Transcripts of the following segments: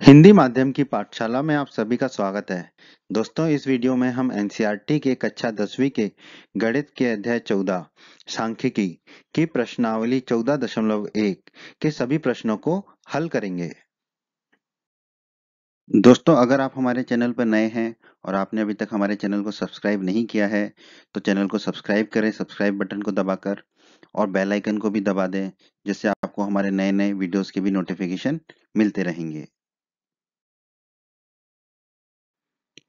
हिंदी माध्यम की पाठशाला में आप सभी का स्वागत है। दोस्तों, इस वीडियो में हम एनसीईआरटी के कक्षा 10वीं के गणित के अध्याय 14 सांख्यिकी की प्रश्नावली 14.1 के सभी प्रश्नों को हल करेंगे। दोस्तों, अगर आप हमारे चैनल पर नए हैं और आपने अभी तक हमारे चैनल को सब्सक्राइब नहीं किया है तो चैनल को सब्सक्राइब करें, सब्सक्राइब बटन को दबाकर, और बेल आइकन को भी दबा दें, जिससे आपको हमारे नए नए वीडियोस के भी नोटिफिकेशन मिलते रहेंगे।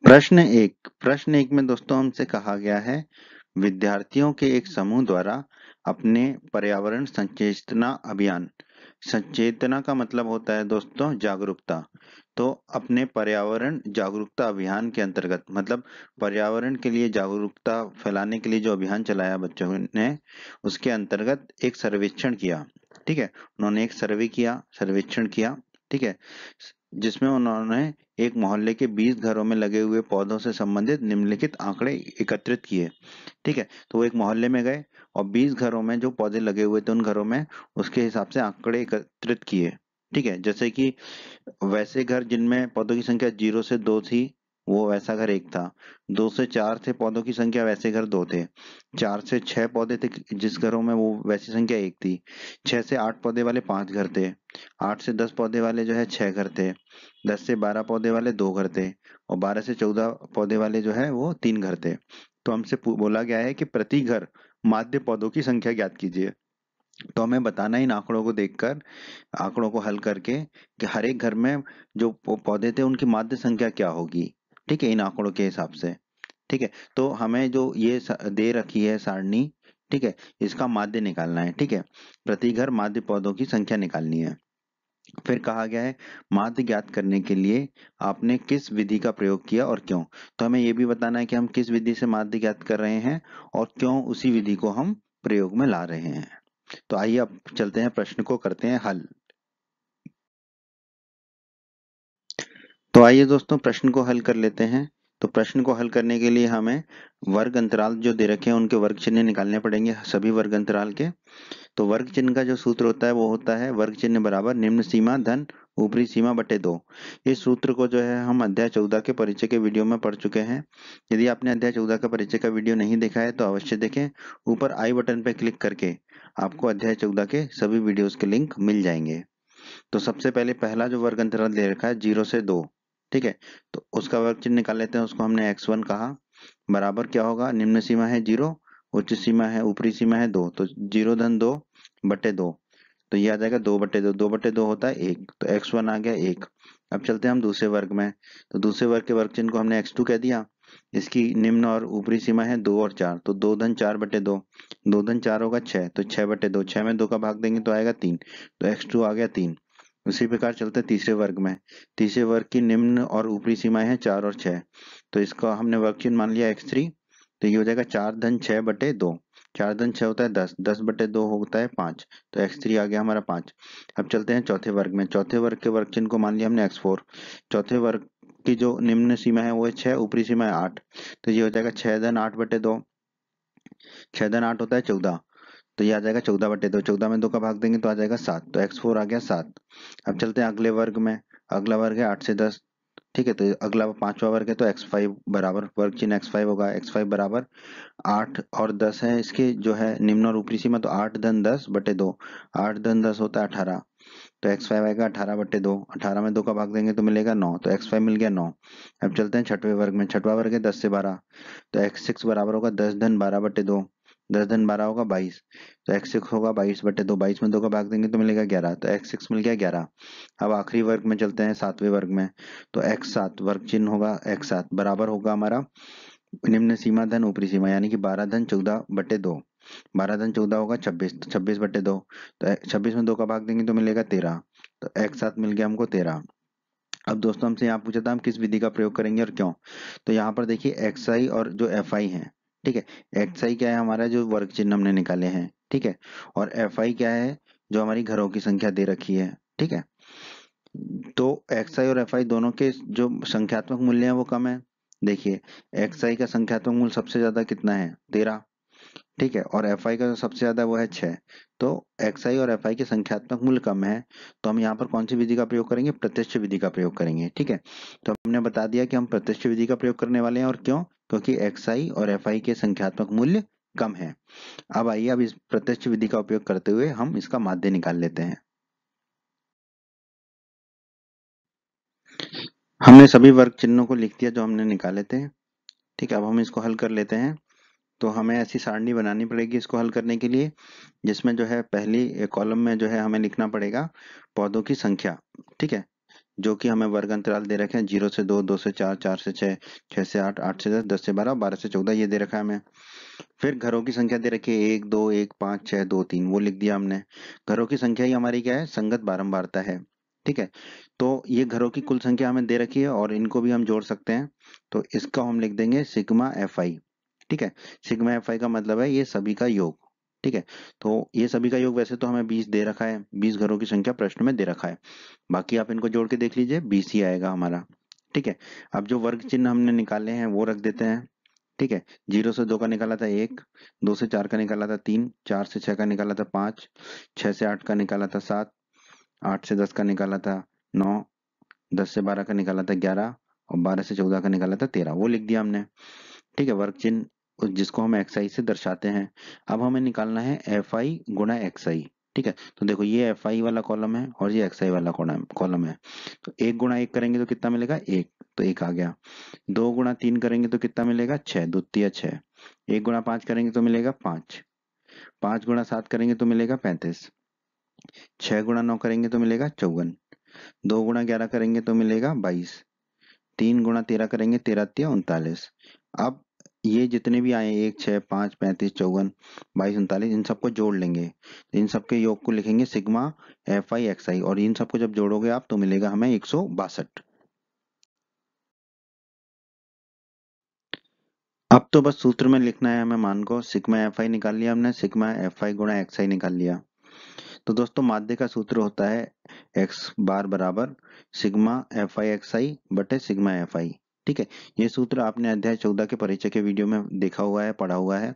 प्रश्न एक में दोस्तों हमसे कहा गया है, विद्यार्थियों के एक समूह द्वारा अपने पर्यावरण सचेतना अभियान। सचेतना का मतलब होता है दोस्तों जागरूकता। तो अपने पर्यावरण जागरूकता अभियान के अंतर्गत, मतलब पर्यावरण के लिए जागरूकता फैलाने के लिए जो अभियान चलाया बच्चों ने, उसके अंतर्गत एक सर्वेक्षण किया। ठीक है, उन्होंने एक सर्वेक्षण किया। ठीक है, जिसमें उन्होंने एक मोहल्ले के 20 घरों में लगे हुए पौधों से संबंधित निम्नलिखित आंकड़े एकत्रित किए। ठीक है, तो वो एक मोहल्ले में गए और 20 घरों में जो पौधे लगे हुए थे उन घरों में उसके हिसाब से आंकड़े एकत्रित किए। ठीक है, जैसे कि वैसे घर जिनमें पौधों की संख्या 0 से 2 थी, वो वैसा घर एक था। 2 से 4 थे पौधों की संख्या, वैसे घर 2 थे। 4 से 6 पौधे थे जिस घरों में, वो वैसी संख्या 1 थी। 6 से 8 पौधे वाले 5 घर थे। 8 से 10 पौधे वाले जो है 6 घर थे। 10 से 12 पौधे वाले 2 घर थे। और 12 से 14 पौधे वाले जो है वो 3 घर थे। तो हमसे बोला गया है कि प्रति घर माध्य पौधों की संख्या ज्ञात कीजिए। तो हमें बताना इन आंकड़ों को देखकर, आंकड़ों को हल करके, कि हर एक घर में जो पौधे थे उनकी माध्य संख्या क्या होगी। ठीक है, इन आंकड़ों के हिसाब से। ठीक है, तो हमें जो ये दे रखी है सारणी, ठीक है, इसका माध्य निकालना है। ठीक है, प्रति घर माध्य पौधों की संख्या निकालनी है। फिर कहा गया है, माध्य ज्ञात करने के लिए आपने किस विधि का प्रयोग किया और क्यों। तो हमें ये भी बताना है कि हम किस विधि से माध्य ज्ञात कर रहे हैं और क्यों उसी विधि को हम प्रयोग में ला रहे हैं। तो आइए अब चलते हैं, प्रश्न को करते हैं हल। तो आइए दोस्तों, प्रश्न को हल कर लेते हैं। तो प्रश्न को हल करने के लिए हमें वर्ग अंतराल जो दे रखे हैं उनके वर्ग चिन्ह निकालने पड़ेंगे, सभी वर्ग अंतराल के। तो वर्ग चिन्ह का जो सूत्र होता है वो होता है वर्ग चिन्ह बराबर निम्न सीमा धन ऊपरी सीमा बटे 2। इस सूत्र को जो है हम अध्याय 14 के परिचय के वीडियो में पढ़ चुके हैं। यदि आपने अध्याय 14 का परिचय का वीडियो नहीं देखा है तो अवश्य देखें। ऊपर आई बटन पर क्लिक करके आपको अध्याय 14 के सभी वीडियोस के लिंक मिल जाएंगे। तो सबसे पहले पहला जो वर्ग अंतराल दे रखा है 0 से 2। ठीक है, तो उसका वर्ग चिन्ह निकाल लेते हैं। उसको हमने x1 कहा, बराबर क्या होगा, निम्न सीमा है 0, उच्च सीमा है, ऊपरी सीमा है 2, तो 0 धन 2 बटे 2। तो ये आ जाएगा 2 बटे 2, 2 बटे 2 होता है 1, तो x1 आ गया 1। अब चलते हैं हम दूसरे वर्ग में। तो दूसरे वर्ग के वर्ग चिन्ह को हमने x2 कह दिया। इसकी निम्न और ऊपरी सीमा है 2 और 4, तो 2 धन 4 बटे 2, 2 धन 4 होगा 6, तो 6 बटे 2, 6 में 2 का भाग देंगे तो आएगा 3, तो x2 आ गया 3। उसी प्रकार चलते हैं तीसरे वर्ग में। तीसरे वर्ग की निम्न और ऊपरी सीमाएं हैं 4 और 6, तो इसका हमने वर्ग चिन्ह मान लिया x3। तो ये हो जाएगा 4 धन 6 बटे 2, 4 धन 6 होता है 10, 10 बटे 2 होता है 5, तो x3 आ गया हमारा 5। अब चलते हैं चौथे वर्ग में। चौथे वर्ग के वर्ग चिन्ह को मान लिया हमने x4। चौथे वर्ग की जो निम्न सीमा है वो है 6, ऊपरी सीमा है 8, तो ये हो जाएगा 6 धन 8 बटे 2, 6 धन 8 होता है 14, तो ये आ जाएगा 14 बटे 2, 14 में 2 का भाग देंगे तो आ जाएगा 7, तो x4 आ गया 7। अब चलते हैं अगले वर्ग में। अगला वर्ग है 8 से 10। ठीक है, तो अगला पांचवा वर्ग है, तो x5 बराबर वर्ग चिन्ह x5 होगा। x5 बराबर 8 और 10 है इसके जो है निम्न और ऊपरी सीमा, तो 8 धन 10 बटे 2, 8 धन 10 होता है 18, तो x5 आएगा 18 बटे 2, 18 में 2 का भाग देंगे तो मिलेगा 9, तो x5 मिल गया 9। अब चलते हैं छठवें वर्ग में। छठवा वर्ग है 10 से 12, तो x6 बराबर होगा 10 धन 12 बटे 2, 10 धन 12 होगा 22, तो x6 होगा 22 बटे 2, 22 में 2 का भाग देंगे तो मिलेगा 11, तो x6 मिल गया 11। अब आखिरी वर्ग में चलते हैं, सातवें वर्ग में। तो x7 वर्ग चिन्ह होगा x7 बराबर होगा हमारा निम्न सीमा धन ऊपरी सीमा, यानी कि 12 धन 14 बटे 2, 12 धन 14 होगा 26, तो 26 बटे 2, तो 26 में 2 का भाग देंगे तो मिलेगा 13, तो x7 मिल गया हमको 13। अब दोस्तों हमसे यहाँ पूछा था हम किस विधि का प्रयोग करेंगे और क्यों। तो यहाँ पर देखिए xi और जो fi है, ठीक है, xi क्या है हमारा, जो वर्ग चिन्ह हमने निकाले हैं, ठीक है, और fi क्या है, जो हमारी घरों की संख्या दे रखी है। ठीक है, तो xi और fi दोनों के जो संख्यात्मक मूल्य हैं वो कम है। देखिए xi का संख्यात्मक मूल्य सबसे ज्यादा कितना है, 13, ठीक है, और एफ आई का जो सबसे ज्यादा वो है 6। तो एक्स आई और एफ आई के संख्यात्मक मूल्य कम है, तो हम यहाँ पर कौन सी विधि का प्रयोग करेंगे? प्रत्यक्ष विधि का प्रयोग करेंगे। ठीक है, तो हमने बता दिया कि हम प्रत्यक्ष विधि का प्रयोग करने वाले हैं, और क्यों? क्योंकि एक्स आई और एफ आई के संख्यात्मक मूल्य कम है। अब आइए, अब इस प्रत्यक्ष विधि का उपयोग करते हुए हम इसका माध्य निकाल लेते हैं। हमने सभी वर्ग चिन्हों को लिख दिया जो हमने निकाले थे। ठीक है, अब हम इसको हल कर लेते हैं। तो हमें ऐसी सारणी बनानी पड़ेगी इसको हल करने के लिए, जिसमें जो है पहली कॉलम में जो है हमें लिखना पड़ेगा पौधों की संख्या। ठीक है, जो कि हमें वर्ग अंतराल दे रखे हैं 0 से 2, 2 से 4, 4 से 6, 6 से 8, 8 से 10, 10 से 12, 12 से 14 ये दे रखा है हमें। फिर घरों की संख्या दे रखी है 1, 2, 1, 5, 6, 2, 3, वो लिख दिया हमने। घरों की संख्या ही हमारी क्या है? संगत बारंबारता है। ठीक है, तो ये घरों की कुल संख्या हमें दे रखी है और इनको भी हम जोड़ सकते हैं। तो इसका हम लिख देंगे सिग्मा एफ आई। ठीक है, सिग्मा एफ आई का मतलब है ये सभी का योग। ठीक है, तो ये सभी का योग वैसे तो हमें 20 दे रखा है, 20 घरों की संख्या प्रश्न में दे रखा है। बाकी आप इनको जोड़ के देख लीजिए, 20 ही आएगा हमारा। ठीक है, अब जो वर्ग चिन्ह हमने निकाले हैं वो रख देते हैं। ठीक है, 0 से 2 का निकाला था 1, 2 से 4 का निकाला था 3, 4 से 6 का निकाला था 5, 6 से 8 का निकाला था 7, 8 से 10 का निकाला था 9, 10 से 12 का निकाला था 11, और 12 से 14 का निकाला था 13, वो लिख दिया हमने। ठीक है, वर्ग चिन्ह जिसको हम एक्स आई से दर्शाते हैं। अब हमें निकालना है एफ आई गुणा एक्स आई। ठीक है, तो देखो ये एफ आई वाला कॉलम है और ये एक्स आई वाला कॉलम है। तो 1 गुणा 1 करेंगे तो कितना मिलेगा? 1, तो 1 आ गया। 2 गुणा 3 करेंगे तो कितना मिलेगा? 6, द्वितीय 6। 1 गुणा 5 करेंगे तो मिलेगा 5। 5 गुणा 7 करेंगे तो मिलेगा 35। 6 गुणा 9 करेंगे तो मिलेगा 54। 2 गुणा 11 करेंगे तो मिलेगा 22। 3 गुणा 13 करेंगे 13 तिया 39। अब ये जितने भी आए 1, 6, 5, 35, 54, 22, 39, इन सबको जोड़ लेंगे। इन सबके योग को लिखेंगे सिग्मा एफ आई एक्स आई, और इन सबको जब जोड़ोगे आप तो मिलेगा हमें 162। अब तो बस सूत्र में लिखना है हमें मान को। सिग्मा एफ आई निकाल लिया हमने, सिग्मा एफ आई गुणा एक्स आई निकाल लिया। तो दोस्तों माध्य का सूत्र होता है एक्स बार बराबर सिग्मा एफ आई एक्स आई बटे सिग्मा एफ आई। ठीक है, ये सूत्र आपने अध्याय 14 के परिचय के वीडियो में देखा हुआ है, पढ़ा हुआ है।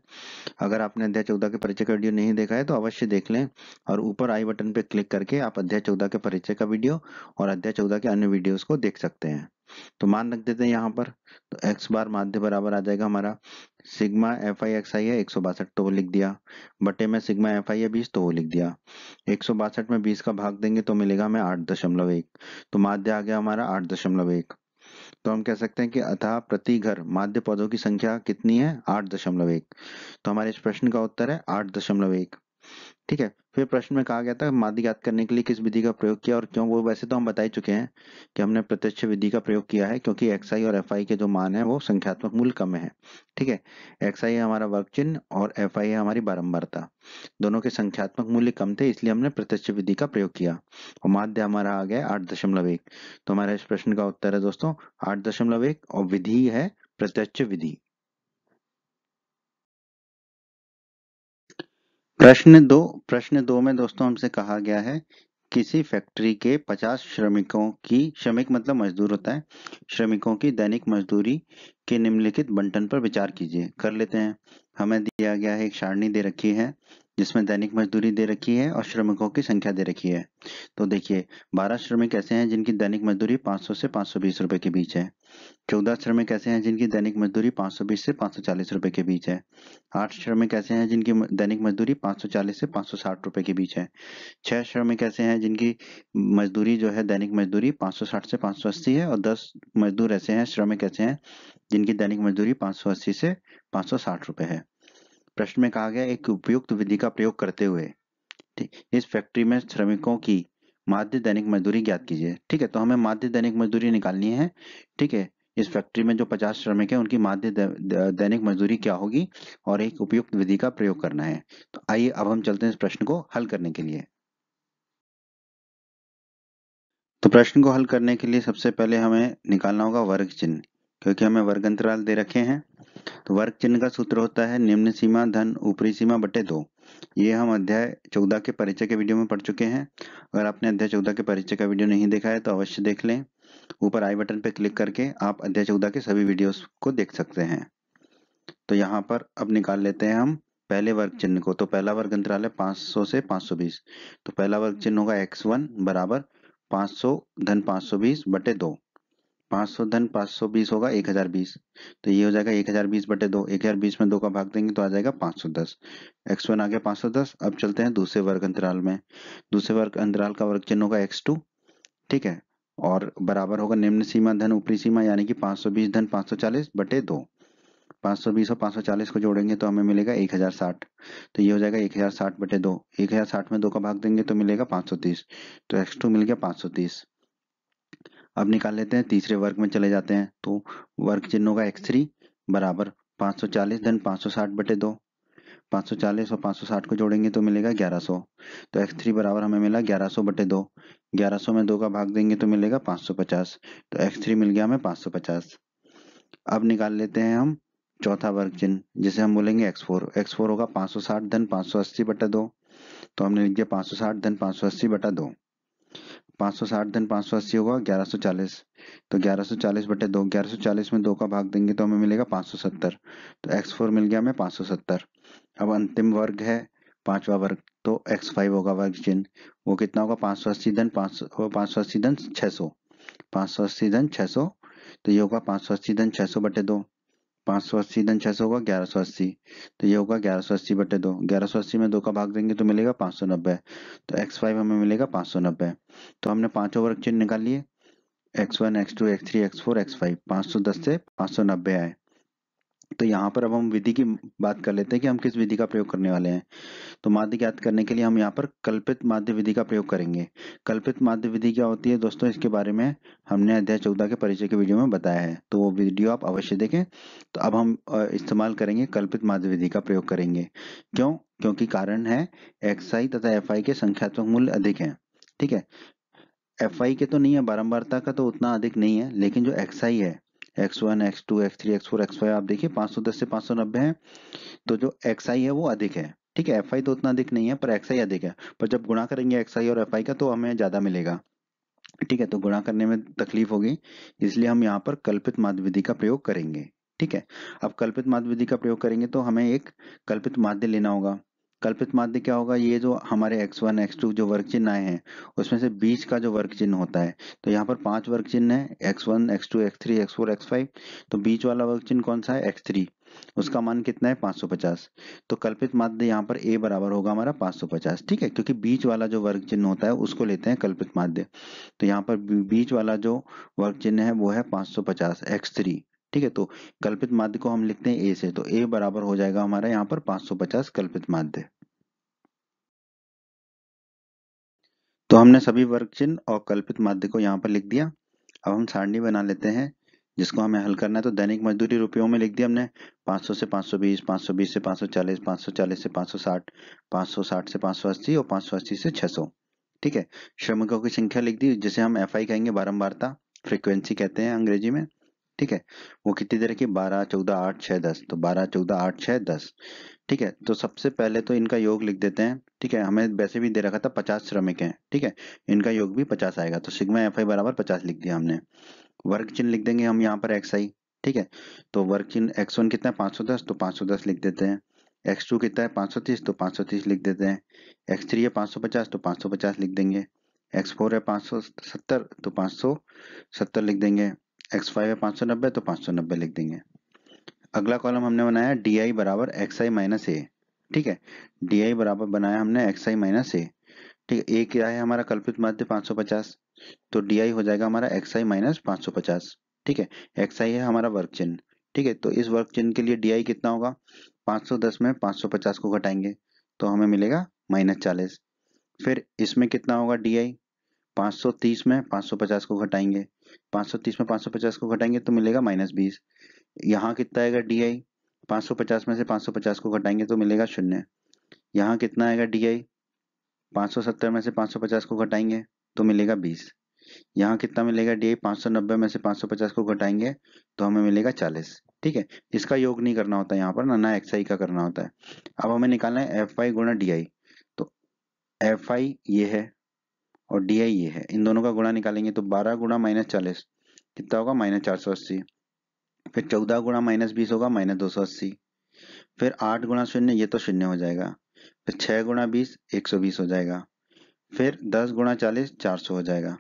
अगर आपने अध्याय 14 के परिचय का वीडियो नहीं देखा है तो अवश्य देख लें, और ऊपर आई बटन पे क्लिक करके आप अध्याय 14 के परिचय का वीडियो और अध्याय 14 के अन्य वीडियोस को देख सकते हैं। तो मान रख देते हैं यहाँ पर। तो एक्स बार माध्य बराबर आ जाएगा हमारा सिग्मा एफ आई एक्स आई है 162, तो वो लिख दिया, बटे में सिग्मा एफ आई है 20, तो वो लिख दिया। 162 में 20 का भाग देंगे तो मिलेगा हमें 8.1। तो माध्य आ गया हमारा 8.1। तो हम कह सकते हैं कि अतः प्रति घर माध्य पौधों की संख्या कितनी है? 8.1। तो हमारे इस प्रश्न का उत्तर है 8.1। ठीक है, फिर प्रश्न में कहा गया था माध्य ज्ञात करने के लिए किस विधि का प्रयोग किया और क्यों, वो वैसे तो हम बता ही चुके हैं कि हमने प्रत्यक्ष विधि का प्रयोग किया है, क्योंकि एक्स आई और एफ आई के जो मान है वो संख्यात्मक मूल्य कम है। ठीक है, एक्स आई है हमारा वर्ग चिन्ह और एफ आई है हमारी बारंबारता। दोनों के संख्यात्मक मूल्य कम थे, इसलिए हमने प्रत्यक्ष विधि का प्रयोग किया, और माध्य हमारा आ गया 8.1। तो हमारा इस प्रश्न का उत्तर है दोस्तों 8.1, और विधि है प्रत्यक्ष विधि। प्रश्न 2 में दोस्तों हमसे कहा गया है किसी फैक्ट्री के 50 श्रमिकों की, श्रमिक मतलब मजदूर होता है, श्रमिकों की दैनिक मजदूरी के निम्नलिखित बंटन पर विचार कीजिए। कर लेते हैं। हमें दिया गया है एक सारणी दे रखी है जिसमें दैनिक मजदूरी दे रखी है और श्रमिकों की संख्या दे रखी है। तो देखिए 12 श्रमिक ऐसे हैं जिनकी दैनिक मजदूरी 500 से 520 रुपए के बीच है। 14 श्रमिक ऐसे हैं जिनकी दैनिक मजदूरी 520 से 540 रुपए के बीच है। 8 श्रमिक ऐसे हैं जिनकी दैनिक मजदूरी 540 से 560 रुपए के बीच है। 6 श्रमिक ऐसे हैं जिनकी मजदूरी जो है दैनिक मजदूरी 560 से 580 है, और 10 मजदूर ऐसे हैं, श्रमिक ऐसे हैं जिनकी दैनिक मजदूरी 580 से 560 रुपए है। प्रश्न में कहा गया एक उपयुक्त विधि का प्रयोग करते हुए ठीक इस फैक्ट्री में श्रमिकों की माध्य दैनिक मजदूरी ज्ञात कीजिए। ठीक है, तो हमें माध्य दैनिक मजदूरी निकालनी है। ठीक है, इस फैक्ट्री में जो 50 श्रमिक हैं उनकी माध्य दैनिक मजदूरी क्या होगी, और एक उपयुक्त विधि का प्रयोग करना है। तो आइए अब हम चलते हैं इस प्रश्न को हल करने के लिए। तो प्रश्न को हल करने के लिए सबसे पहले हमें निकालना होगा वर्ग चिन्ह, क्योंकि हमें वर्ग अंतराल दे रखे हैं। तो वर्ग चिन्ह का सूत्र होता है निम्न सीमा धन ऊपरी सीमा बटे 2। ये हम अध्याय 14 के परिचय के वीडियो में पढ़ चुके हैं। अगर आपने अध्याय 14 के परिचय का वीडियो नहीं देखा है तो अवश्य देख लें। ऊपर आई बटन पर क्लिक करके आप अध्याय 14 के सभी वीडियोस को देख सकते हैं। तो यहाँ पर अब निकाल लेते हैं हम पहले वर्ग चिन्ह को, तो पहला वर्ग अंतराल है 500 से 520, तो पहला वर्ग चिन्ह होगा x1 बराबर 500 धन 520 बटे 2। 500 धन 520 होगा 1020, तो ये हो जाएगा 1020 बटे 2। 1020 में 2 का भाग देंगे तो आ जाएगा 510। x1 आ गया 510। अब चलते हैं दूसरे वर्ग अंतराल में। दूसरे वर्ग अंतराल का वर्ग चिन्ह होगा x2, ठीक है, और बराबर होगा निम्न सीमा धन ऊपरी सीमा, यानी कि 520 धन 540 बटे 2। 520 और 540 को जोड़ेंगे तो हमें मिलेगा 1060, तो ये हो जाएगा 1060 बटे 2। 1060 में 2 का भाग देंगे तो मिलेगा 530, तो x2 मिल गया 530। अब निकाल लेते हैं, तीसरे वर्ग में चले जाते हैं, तो वर्ग चिन्ह होगा x3 बराबर 540 धन 560 बटे 2। 540 और 560 को जोड़ेंगे तो मिलेगा 1100, तो x3 बराबर हमें मिला 1100 बटे 2। 1100 में 2 का भाग देंगे तो मिलेगा 550, तो x3 मिल गया हमें 550। अब निकाल लेते हैं हम चौथा वर्ग चिन्ह, जिसे हम बोलेंगे x4। x4 होगा 560 धन 580 बटा 2, तो हमने लिख दिया 560 धन 580 बटा 2। 560 धन 580 होगा 1140, तो 1140 बटे 2। 1140 में 2 का भाग देंगे तो हमें मिलेगा 570, तो x4 मिल गया हमें 570। अब अंतिम वर्ग है पांचवा वर्ग, तो x5 होगा वर्ग चिन्ह, वो कितना होगा 580 धन 580 धन 600, 580 धन 600, तो ये होगा 580 धन 600 बटे 2। 580 धन 600 होगा 1180, तो ये होगा 1180 बटे 2। 1180 में 2 का भाग देंगे तो मिलेगा 590, तो x5 हमें मिलेगा 590। तो हमने पांचों वर्ग चिन्ह निकाल लिए, x1 x2 x3 x4 x5, 510 से 590 आए। तो यहाँ पर अब हम विधि की बात कर लेते हैं कि हम किस विधि का प्रयोग करने वाले हैं। तो माध्य ज्ञात करने के लिए हम यहाँ पर कल्पित माध्य विधि का प्रयोग करेंगे। कल्पित माध्य विधि क्या होती है दोस्तों, इसके बारे में हमने अध्याय 14 के परिचय के वीडियो में बताया है, तो वो वीडियो आप अवश्य देखें। तो अब हम इस्तेमाल करेंगे कल्पित माध्य विधि का प्रयोग करेंगे। क्यों? क्योंकि कारण है xi तथा fi के संख्यात्मक मूल्य अधिक हैं। ठीक है, fi के तो नहीं है, बारंबारता का तो उतना अधिक नहीं है, लेकिन जो xi है x1 x2 x3 x4 x5 आप देखिए 510 से 590 है, तो जो xi है वो अधिक है। ठीक है, fi तो उतना अधिक नहीं है पर xi अधिक है, पर जब गुणा करेंगे xi और fi का तो हमें ज्यादा मिलेगा। ठीक है, तो गुणा करने में तकलीफ होगी, इसलिए हम यहाँ पर कल्पित माध्य विधि का प्रयोग करेंगे। ठीक है, अब कल्पित माध्य विधि का प्रयोग करेंगे तो हमें एक कल्पित माध्य लेना होगा। कल्पित माध्य क्या होगा, ये जो हमारे x1 x2 जो वर्ग चिन्ह आए हैं उसमें से बीच का जो वर्ग चिन्ह होता है, तो यहाँ पर 5 वर्ग चिन्ह है x1 x2 x3 x4 x5, तो बीच वाला वर्ग चिन्ह कौन सा है x3, उसका मान कितना है 550। तो कल्पित माध्य यहाँ पर a बराबर होगा हमारा 550। ठीक है, क्योंकि बीच वाला जो वर्ग चिन्ह होता है उसको लेते हैं कल्पित माध्य, तो यहाँ पर बीच वाला जो वर्ग चिन्ह है वो है 550 x3। ठीक है, तो कल्पित माध्य को हम लिखते हैं a से, तो a बराबर हो जाएगा हमारा यहाँ पर 550 कल्पित माध्य। तो हमने सभी वर्ग चिन्ह और कल्पित माध्य को यहाँ पर लिख दिया। अब हम सारणी बना लेते हैं जिसको हमें हल करना है। तो दैनिक मजदूरी रुपयों में लिख दिया हमने, 500 से 520, 520 से 540, 540 से 560, 560 से 580 और 580 से 600। ठीक है, श्रमिकों की संख्या लिख दी, जिसे हम FI कहेंगे, बारंबारता, फ्रीक्वेंसी कहते हैं अंग्रेजी में। ठीक है, वो कितनी तरह की, 12 14 8 6 10, तो 12 14 8 6 10। ठीक है, तो सबसे पहले तो इनका योग लिख देते हैं। ठीक है, हमें वैसे भी दे रखा था 50 श्रमिक हैं। ठीक है, इनका योग भी 50 आएगा, तो सिग्मा FI बराबर 50 लिख दिया हमने। वर्ग चिन्ह लिख देंगे हम यहाँ पर xi। ठीक है, तो वर्ग चिन्ह x1 कितना है 510, तो 510 लिख देते हैं। x2 कितना है 530, तो 530 लिख देते हैं। x3 है 550, तो 550 लिख देंगे। x4 है 570, तो 570 लिख देंगे। x5 है 590, तो 590 लिख देंगे। अगला कॉलम हमने बनाया di बराबर xi माइनस ए। ठीक है, di बराबर बनाया हमने xi माइनस ए। ठीक है, ए क्या है हमारा कल्पित माध्य 550, तो di हो जाएगा हमारा xi माइनस 550। ठीक है, xi है हमारा वर्ग चिन्ह। ठीक है, तो इस वर्ग चिन्ह के लिए di कितना होगा, 510 में 550 को घटाएंगे तो हमें मिलेगा -40। फिर इसमें कितना होगा di, 530 में 550 को घटाएंगे, 530 में 550 को घटाएंगे तो मिलेगा -20। यहाँ कितना आएगा di, 550 में से 550 को घटाएंगे तो मिलेगा 0। यहाँ कितना आएगा di, 570 में से 550 को घटाएंगे तो मिलेगा 20। यहाँ कितना मिलेगा di, 590 में से 550 को घटाएंगे तो हमें मिलेगा 40। ठीक है, इसका योग नहीं करना होता यहाँ पर, ना xi का करना होता है। अब हमें निकालना है fi गुणा di, तो fi ये है और di ये है, इन दोनों का गुणा निकालेंगे तो 12 गुणा -40 कितना होगा, -480। फिर 14 गुणा -20 होगा -280। फिर 8 गुणा शून्य, ये तो शून्य हो जाएगा। फिर 6 गुणा 20 120 हो जाएगा। फिर 10 गुणा 40 400 हो जाएगा।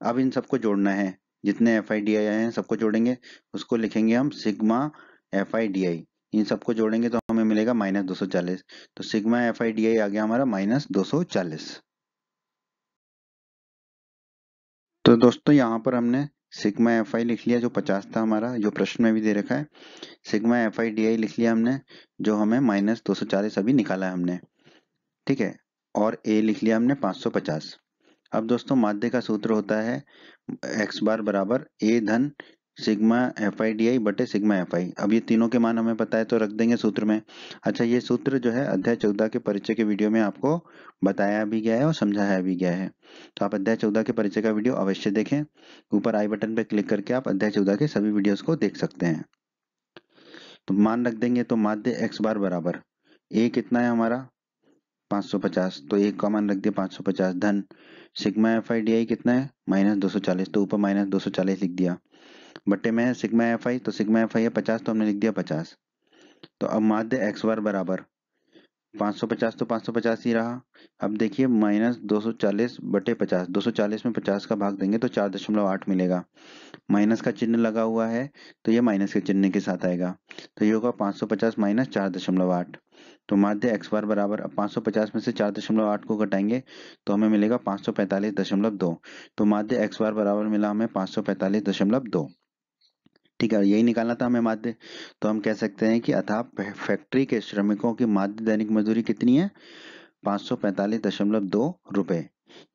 अब इन सबको जोड़ना है, जितने एफ आई डी आई आए हैं सबको जोड़ेंगे, उसको लिखेंगे हम sigma F I D I. इन सबको जोड़ेंगे तो हमें मिलेगा -240। तो sigma F I D I आ गया हमारा -240। तो दोस्तों यहाँ पर हमने सिग्मा एफ आई लिख लिया जो 50 था हमारा, जो प्रश्न में भी दे रखा है। सिग्मा एफ आई डी आई लिख लिया हमने, जो हमें -240 अभी निकाला है हमने, ठीक है। और ए लिख लिया हमने 550। अब दोस्तों माध्य का सूत्र होता है एक्स बार बराबर ए धन सिग्मा एफ आई डी आई बटे सिग्मा एफ आई। अब ये तीनों के मान हमें पता है तो रख देंगे सूत्र में। अच्छा, ये सूत्र जो है अध्याय 14 के परिचय के वीडियो में आपको बताया भी गया है और समझाया भी गया है, तो आप अध्याय 14 के परिचय का वीडियो अवश्य देखें। ऊपर आई बटन पर क्लिक करके आप अध्याय 14 के सभी वीडियोस को देख सकते हैं। तो मान रख देंगे, तो माध्य एक्स बार बराबर ए कितना है हमारा 550, तो एक का मान रख दिया 550 धन सिग्मा एफ आई डी आई कितना है -240, तो ऊपर -240 लिख दिया, बटे में है सिग्मा एफ आई, तो सिग्मा एफ आई है 50, तो हमने लिख दिया 50। तो अब माध्य एक्स बार बराबर 550, तो 550 ही रहा। अब देखिए -240 बटे 50, 240 में 50 का भाग देंगे तो 4.8 मिलेगा। माइनस का चिन्ह लगा हुआ है तो ये माइनस के चिन्ह के साथ आएगा, तो ये होगा 550 माइनस 4.8। तो माध्य एक्स बार बराबर, अब 550 में से 4.8 को घटाएंगे तो हमें मिलेगा 545.2। तो माध्य एक्स बार बराबर मिला हमें 545.2। ठीक है, यही निकालना था हमें माध्य। तो हम कह सकते हैं कि अतः फैक्ट्री के श्रमिकों की माध्य दैनिक मजदूरी कितनी है 545.2 रुपए,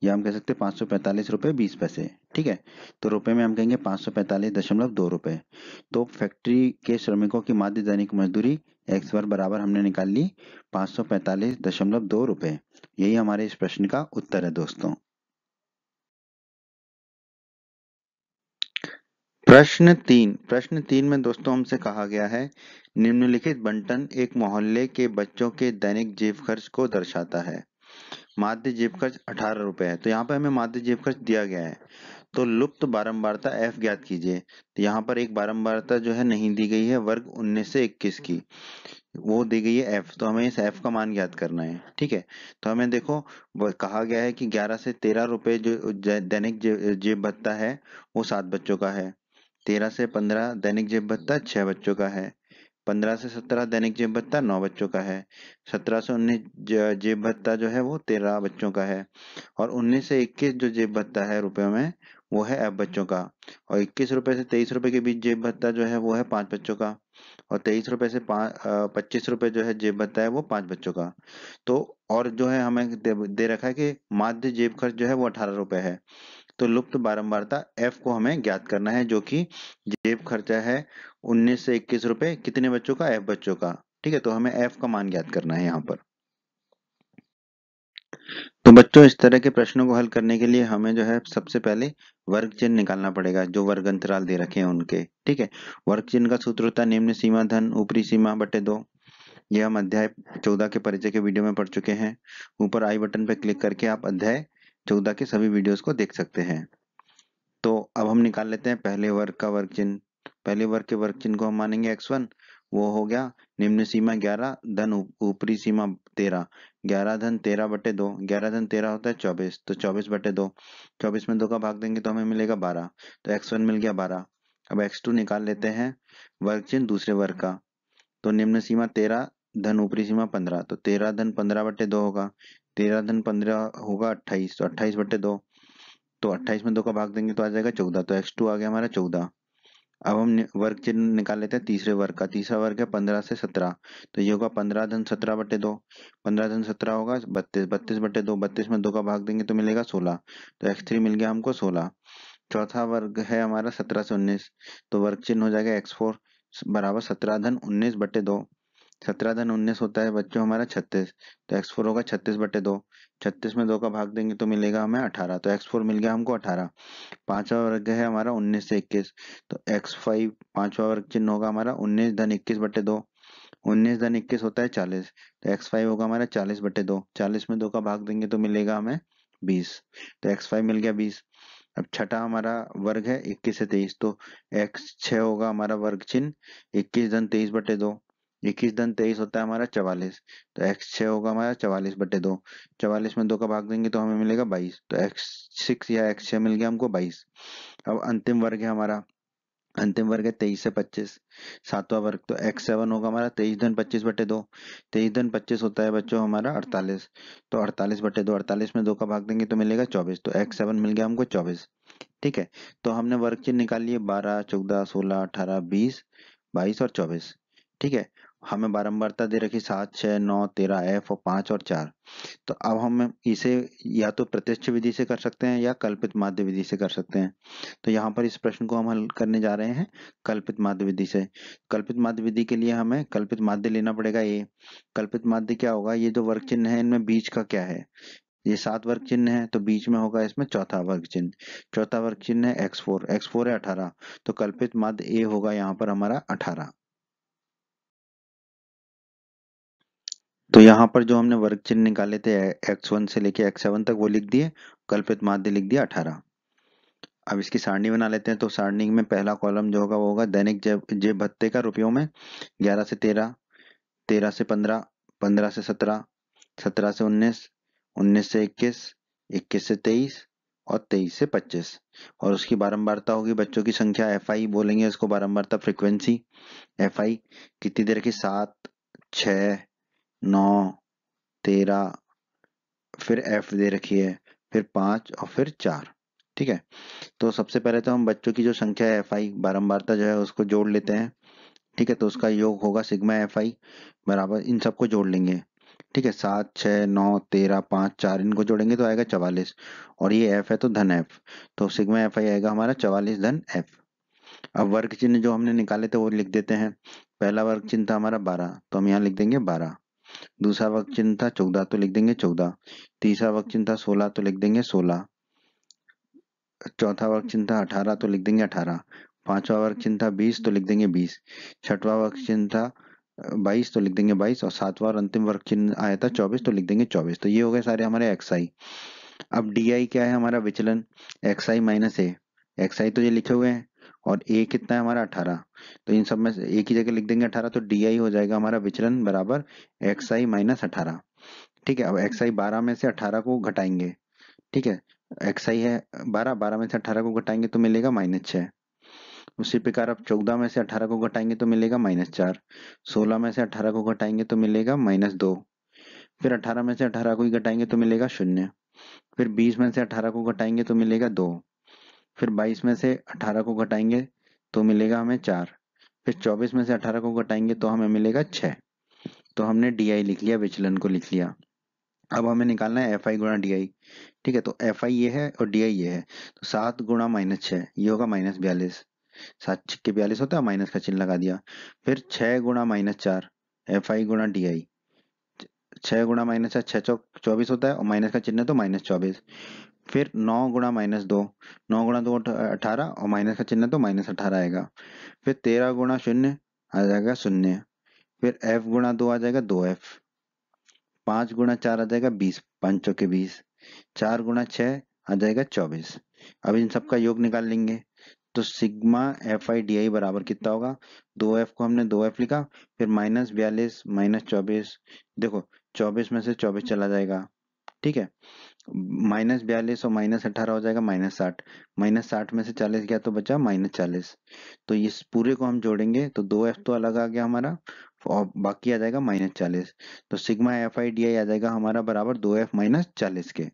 या हम कह सकते हैं 545 रुपए 20 पैसे। ठीक है, तो रुपए में हम कहेंगे 545.2 रुपए। तो फैक्ट्री के श्रमिकों की माध्य दैनिक मजदूरी एक्स बार बराबर हमने निकाल ली 545.2 रुपए। यही हमारे इस प्रश्न का उत्तर है दोस्तों। प्रश्न 3 में दोस्तों हमसे कहा गया है निम्नलिखित बंटन एक मोहल्ले के बच्चों के दैनिक जेब खर्च को दर्शाता है। माध्य जेब खर्च 18 रुपए है, तो यहाँ पे हमें माध्य जेब खर्च दिया गया है। तो लुप्त बारंबारता एफ ज्ञात कीजिए। तो यहाँ पर एक बारंबारता जो है नहीं दी गई है, वर्ग 19 से 21 की, वो दी गई है एफ, तो हमें इस एफ का मान ज्ञात करना है। ठीक है, तो हमें देखो कहा गया है कि 11 से 13 रुपए जो दैनिक जेब भत्ता है वो 7 बच्चों का है। 13 से 15 दैनिक जेब भत्ता 6 बच्चों का है। 15 से 17 दैनिक जेब भत्ता 9 बच्चों का है। 17 से 19 जेब भत्ता जो है वो 13 बच्चों का है। और 19 से 21 जो जेब भत्ता है रुपयों में वो है एफ बच्चों का। और 21 रुपए से 23 रुपए के बीच जेब भत्ता जो है वो है 5 बच्चों का। और 23 रुपए से 25 रुपए जो है जेब भत्ता है वो 5 बच्चों का। तो और जो है हमें दे रखा है कि माध्य जेब खर्च जो है वो 18 रुपए है। तो लुप्त बारंबारता एफ को हमें ज्ञात करना है, जो कि जेब खर्चा है 19 से 21 रुपए कितने बच्चों का एफ बच्चों का। ठीक है, तो हमें एफ का मान ज्ञात करना है यहाँ पर। तो बच्चों इस तरह के प्रश्नों को हल करने के लिए हमें जो है सबसे पहले वर्ग चिन्ह निकालना पड़ेगा, जो वर्ग अंतराल दे रखे हैं उनके। ठीक है, वर्ग चिन्ह का सूत्र होता है निम्न सीमा धन ऊपरी सीमा बटे 2। यह हम अध्याय 14 के परिचय के वीडियो में पढ़ चुके हैं। ऊपर आई बटन पर क्लिक करके आप अध्याय 14 के सभी वीडियोस को देख सकते हैं। तो अब हम निकाल लेते हैं पहले वर्ग का वर्ग चिन्ह। पहले वर्ग के वर्ग चिन्ह को हम मानेंगे x1, वो हो गया निम्न सीमा 11 धन ऊपरी सीमा 13। 11 धन 13 बटे 2, 11 धन 13 होता है 24, तो 24 बटे 2, 24 में 2 का भाग देंगे तो हमें मिलेगा 12, तो x1 मिल गया 12। अब x2 निकाल लेते हैं वर्ग चिन्ह दूसरे वर्ग का। तो निम्न सीमा 13 धन ऊपरी सीमा 15, तो 13 धन 15 बटे 2 होगा, 13 धन 15 होगा 28, तो 28 बटे 2, तो 28 में 2 का भाग देंगे तो आ जाएगा 14, तो x2 आ गया हमारा 14। अब हम वर्ग चिन्ह निकाल लेते हैं तीसरे वर्ग का। तीसरा वर्ग है 15 से 17, तो ये होगा 15 धन 17 बटे 2, 15 धन 17 होगा 32, 32 बटे 2, 32 में 2 का भाग देंगे तो मिलेगा 16, तो x3 मिल गया हमको 16। चौथा वर्ग है हमारा 17 से 19, तो वर्ग चिन्ह हो जाएगा x4 बराबर 17 धन 19 बटे 2। 17 धन 19 होता है बच्चों हमारा 36, तो x4 होगा 36 बटे 2, 36 में 2 का भाग देंगे तो मिलेगा हमें 18, तो x4 मिल गया हमको 18। पांचवा वर्ग है हमारा 19 से 21, तो x5 पांचवा वर्ग चिन्ह होगा हमारा 19 धन 21 बटे 2। 19 धन 21 होता है 40, तो x5 होगा हमारा 40 बटे 2, 40 में 2 का भाग देंगे तो मिलेगा हमें 20, तो x5 मिल गया 20। अब छठा हमारा वर्ग है 21 से 23, तो x6 होगा हमारा वर्ग चिन्ह 21 धन 23 बटे 2। 21 धन 23 होता है हमारा 44, तो x6 होगा हमारा 44/2। 44 में 2 का भाग देंगे तो हमें मिलेगा 22, तो x6 या x6 मिल गया हमको 22। अब अंतिम वर्ग है हमारा, अंतिम वर्ग है 23 से 25, सातवां वर्ग, तो x7 होगा हमारा 23 धन 25/2। 23 धन 25 होता है बच्चों हमारा 48, तो 48/2, 48 में 2 का भाग देंगे तो मिलेगा 24, तो x7 मिल गया हमको 24। ठीक है, तो हमने वर्ग चिन्ह निकाल लिए 12, 14, 16, 18, 20, 22 और 24। ठीक है, हमें बारंबारता दे रखी 7, 6, 9, 13 एफ और 5 और 4। तो अब हम इसे या तो प्रत्यक्ष विधि से कर सकते हैं या कल्पित माध्य विधि से कर सकते हैं। तो यहाँ पर इस प्रश्न को हम हल करने जा रहे हैं कल्पित माध्य विधि से। कल्पित माध्य विधि के लिए हमें कल्पित माध्य लेना पड़ेगा ए। कल्पित माध्य क्या होगा, ये जो वर्ग चिन्ह है इनमें बीच का क्या है, ये 7 वर्ग चिन्ह है तो बीच में होगा इसमें चौथा वर्ग चिन्ह। चौथा वर्ग चिन्ह है x4, x4 है 18, तो कल्पित माध्य ए होगा यहाँ पर हमारा 18। तो यहाँ पर जो हमने वर्ग चिन्ह निकाले थे x1 से लेके x7 तक वो लिख दिए, कल्पित माध्य लिख दिया 18। अब इसकी सारणी बना लेते हैं, तो सारणी में पहला कॉलम जो होगा वो होगा दैनिक जेब भत्ते का रुपयों में, 11 से 13, 13 से 15, 15 से 17, 17 से 19, 19 से 21, 21 से 23 और 23 से 25। और उसकी बारंबारता होगी बच्चों की संख्या, एफ आई बोलेंगे इसको, बारंबारता फ्रीक्वेंसी। एफ आई कितनी दे रखी, 7, 6, 9, 13, फिर एफ दे रखी है, फिर 5 और फिर 4। ठीक है, तो सबसे पहले तो हम बच्चों की जो संख्या है एफ आई बारंबारता जो है उसको जोड़ लेते हैं। ठीक है, तो उसका योग होगा सिग्मा एफ आई बराबर, इन सबको जोड़ लेंगे। ठीक है, 7, 6, 9, 13, 5, 4 इनको जोड़ेंगे तो आएगा 44, और ये एफ है तो धन एफ, तो सिग्मा एफ आई आएगा हमारा 44 धन एफ। अब वर्ग चिन्ह जो हमने निकाले थे वो लिख देते हैं। पहला वर्ग चिन्ह था हमारा 12, तो हम यहाँ लिख देंगे 12। दूसरा वर्ग चिन्ह था 14, तो लिख देंगे 14। तीसरा वर्ग चिन्ह था 16, तो लिख देंगे 16। चौथा वर्ग चिन्ह था 18, तो लिख देंगे 18। पांचवा वर्ग चिन्ह था 20, तो लिख देंगे 20। छठवां वर्ग चिन्ह था 22, तो लिख देंगे 22। और सातवां और अंतिम वर्ग चिन्ह आया था 24, तो लिख देंगे 24। तो ये हो गए सारे हमारे एक्स आई। अब डी आई क्या है, हमारा विचलन, एक्स आई माइनस ए। एक्स आई तो ये लिखे हुए हैं, और ए कितना है हमारा 18, तो इन सब में से एक ही जगह लिख देंगे 18, तो डी आई हो जाएगा हमारा विचलन बराबर एक्स आई माइनस 18। ठीक है, अब एक्स आई 12 में से 18 को घटाएंगे। ठीक है, एक्स आई है 12, 12 में से 18 को घटाएंगे तो मिलेगा -6। उसी प्रकार अब 14 में से 18 को घटाएंगे तो मिलेगा -4। 16 में से 18 को घटाएंगे तो मिलेगा -2। फिर 18 में से 18 को ही घटाएंगे तो मिलेगा 0। फिर 20 में से 18 को घटाएंगे तो मिलेगा 2। फिर 22 में से 18 को घटाएंगे तो मिलेगा हमें 4। फिर 24 में से 18 को घटाएंगे तो हमें मिलेगा 6। तो हमने डी आई लिख लिया, विचलन को लिख लिया। अब हमें निकालना है एफ आई गुणा डी आई। ठीक है, तो एफ आई ये है और डी आई ये है, तो 7 गुणा -6 ये होगा -42। 7 छिक्के 42 होता है, माइनस का चिन्ह लगा दिया। फिर 6 गुणा -4 एफ आई गुणा डी आई। 6 गुणा -4 6 चौक 24 होता है, और माइनस का चिन्ह है तो -24। फिर 9 गुणा -2, 9 गुणा 2 18, और माइनस का चिन्ह है तो -18 आएगा। फिर 13 गुणा 0 आ जाएगा 0। फिर f गुणा 2 आ जाएगा 2f। 5 गुणा 4 आ जाएगा 20, 5 चौके 20। 4 गुणा 6 आ जाएगा 24। अब इन सबका योग निकाल लेंगे, तो सिग्मा एफ आई डी आई बराबर कितना होगा, 2f को हमने 2f लिखा, फिर -42 -24, देखो 24 में से 24 चला जाएगा। ठीक है, -42 और -18 हो जाएगा -60। -60 में से 40 गया तो बचा -40। तो इस पूरे को हम जोड़ेंगे तो 2f तो अलग आ गया हमारा, और बाकी आ जाएगा -40। तो sigma F I D I आ जाएगा हमारा बराबर 2f -40 के।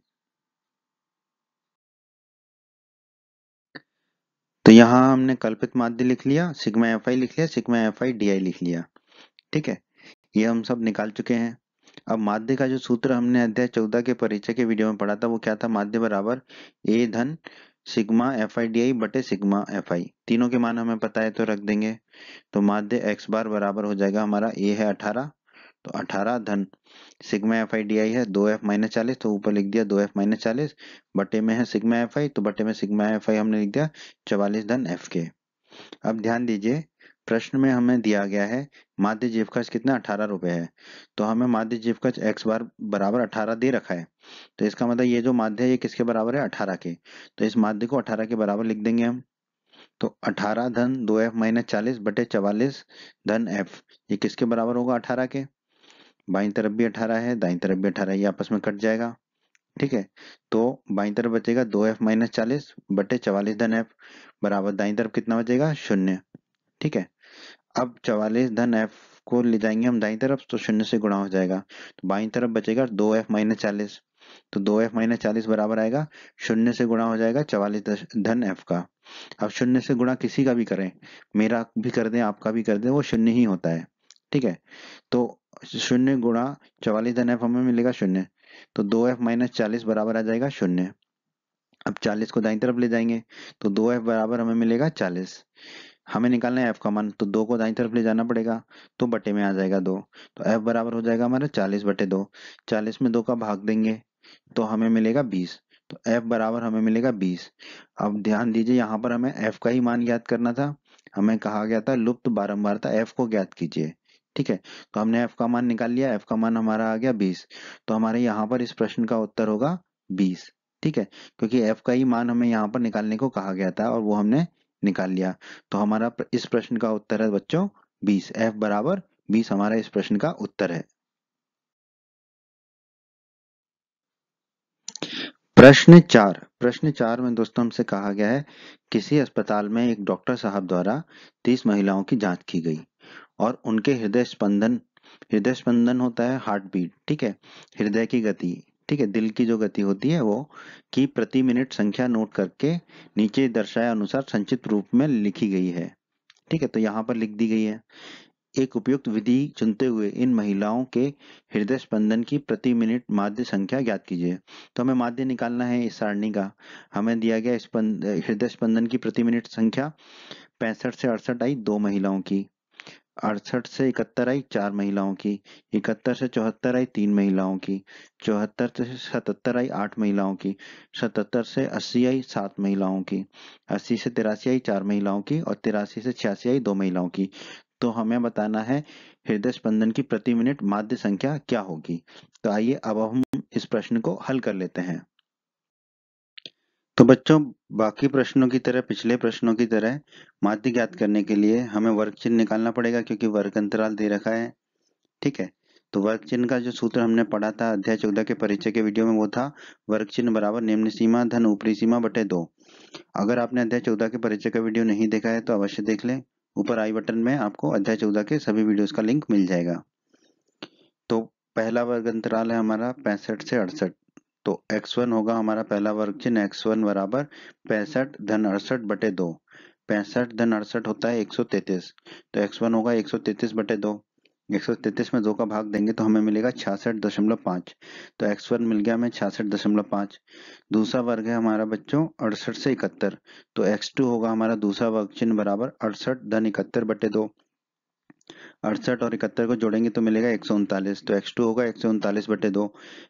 तो यहाँ हमने कल्पित माध्य लिख लिया, सिग्मा एफ आई लिख लिया, सिग्मा एफ आई डी आई लिख लिया। ठीक है, ये हम सब निकाल चुके हैं। अब माध्य का जो सूत्र हमने अध्याय 14 के परिचय के वीडियो में पढ़ा था वो क्या था, माध्य बराबर ए धन सिग्मा एफ आई डी आई बटे सिग्मा एफ आई। तीनों के मान हमें पता है तो रख देंगे। तो माध्य एक्स बार बराबर हो जाएगा हमारा, ए है 18, तो 18 धन सिग्मा एफ आई डी आई है 2f -40, तो ऊपर लिख दिया 2f -40, बटे में है सिग्मा एफ आई, तो बटे में सिग्मा एफ आई हमने लिख दिया 44 धन f के। अब ध्यान दीजिए, प्रश्न में हमें दिया गया है माध्य जेब खर्च कितना, 18 रुपए है। तो हमें माध्य जेब खर्च x बार बराबर 18 दे रखा है, तो इसका मतलब ये जो माध्य है ये किसके बराबर है, 18 के। तो इस माध्य को 18 के बराबर लिख देंगे हम। तो 18 धन 2f माइनस 40 बटे 44 धन f, ये किसके बराबर होगा? 18 के। बाईं तरफ भी 18 है, दाईं तरफ भी 18, ये आपस में कट जाएगा। ठीक है, तो बाईं तरफ बचेगा 2f माइनस 40 बटे 44 धन f बराबर दाईं तरफ कितना बचेगा? 0। ठीक है, अब 44 धन f को ले जाएंगे हम दाईं तरफ तो 0 से गुणा हो जाएगा, तो बाईं तरफ बचेगा 2f माइनस 40, तो 2f माइनस 40 बराबर आएगा 0 से गुणा हो जाएगा 44 धन f का। अब 0 से गुणा किसी का भी करें, मेरा भी कर दें, आपका भी कर दें, वो 0 ही होता है। ठीक है, तो 0 गुणा 44 धन f हमें मिलेगा 0, तो 2f माइनस 40 बराबर आ जाएगा 0। अब 40 को दाईं तरफ ले जाएंगे तो 2f बराबर हमें मिलेगा 40। हमें निकालना है f का मान, तो 2 को दाईं तरफ ले जाना पड़ेगा, तो बटे में आ जाएगा 2, तो f बराबर हो जाएगा हमारा 40 बटे 2। 40 में 2 का भाग देंगे तो हमें मिलेगा 20, तो f बराबर हमें मिलेगा 20। अब ध्यान दीजिए, यहाँ पर हमें f का ही मान ज्ञात करना था, हमें कहा गया था लुप्त बारंबारता f को ज्ञात कीजिए। ठीक है, तो हमने f का मान निकाल लिया, f का मान हमारा आ गया 20, तो हमारे यहाँ पर इस प्रश्न का उत्तर होगा 20। ठीक है, क्योंकि f का ही मान हमें यहाँ पर निकालने को कहा गया था और वो हमने निकाल लिया, तो हमारा इस प्रश्न का उत्तर है बच्चों 20, f बराबर 20 हमारा इस प्रश्न का उत्तर है। प्रश्न 4 में दोस्तों हमसे कहा गया है किसी अस्पताल में एक डॉक्टर साहब द्वारा 30 महिलाओं की जांच की गई और उनके हृदय स्पंदन होता है हार्ट बीट, ठीक है, हृदय की गति, ठीक है, दिल की जो गति होती है वो की प्रति मिनट संख्या नोट करके नीचे दर्शाए अनुसार संचित रूप में लिखी गई है। ठीक है, तो यहाँ पर लिख दी गई है, एक उपयुक्त विधि चुनते हुए इन महिलाओं के हृदय स्पंदन की प्रति मिनट माध्य संख्या ज्ञात कीजिए। तो हमें माध्य निकालना है इस सारणी का, हमें दिया गया हृदय स्पंदन की प्रति मिनट संख्या 65 से 68 आई 2 महिलाओं की, 68 से 71 आई 4 महिलाओं की, 71 से 74 आई 3 महिलाओं की, 74 से 77 आई 8 महिलाओं की, 77 से 80 आई 7 महिलाओं की, 80 से 83 आई 4 महिलाओं की और 83 से 86 आई 2 महिलाओं की। तो हमें बताना है हृदय स्पंदन की प्रति मिनट माध्य संख्या क्या होगी। तो आइए अब हम इस प्रश्न को हल कर लेते हैं। तो बच्चों, बाकी प्रश्नों की तरह, पिछले प्रश्नों की तरह माध्य ज्ञात करने के लिए हमें वर्ग चिन्ह निकालना पड़ेगा क्योंकि वर्ग अंतराल दे रखा है। ठीक है, तो वर्ग चिन्ह का जो सूत्र हमने पढ़ा था अध्याय 14 के परिचय के वीडियो में वो था वर्ग चिन्ह बराबर निम्न सीमा धन ऊपरी सीमा बटे 2। अगर आपने अध्याय 14 के परिचय का वीडियो नहीं देखा है तो अवश्य देख लें, ऊपर आई बटन में आपको अध्याय 14 के सभी वीडियोस का लिंक मिल जाएगा। तो पहला वर्ग अंतराल है हमारा 65 से 68, तो x1 होगा हमारा पहला वर्ग चिन्ह, x1 बराबर 65 धन 68 बटे 2। 65 धन 68 होता है 133, तो x1 होगा 133 बटे 2। 133 में 2 का भाग देंगे तो हमें मिलेगा 66.5, तो x1 मिल गया हमें 66.5। दूसरा वर्ग है हमारा बच्चों 68 से 71, तो x2 होगा हमारा दूसरा वर्ग चिन्ह बराबर 68 धन 71 बटे 2। 68 और 71 को जोड़ेंगे तो मिलेगा 139, तो x2 होगा 139 बटे 2।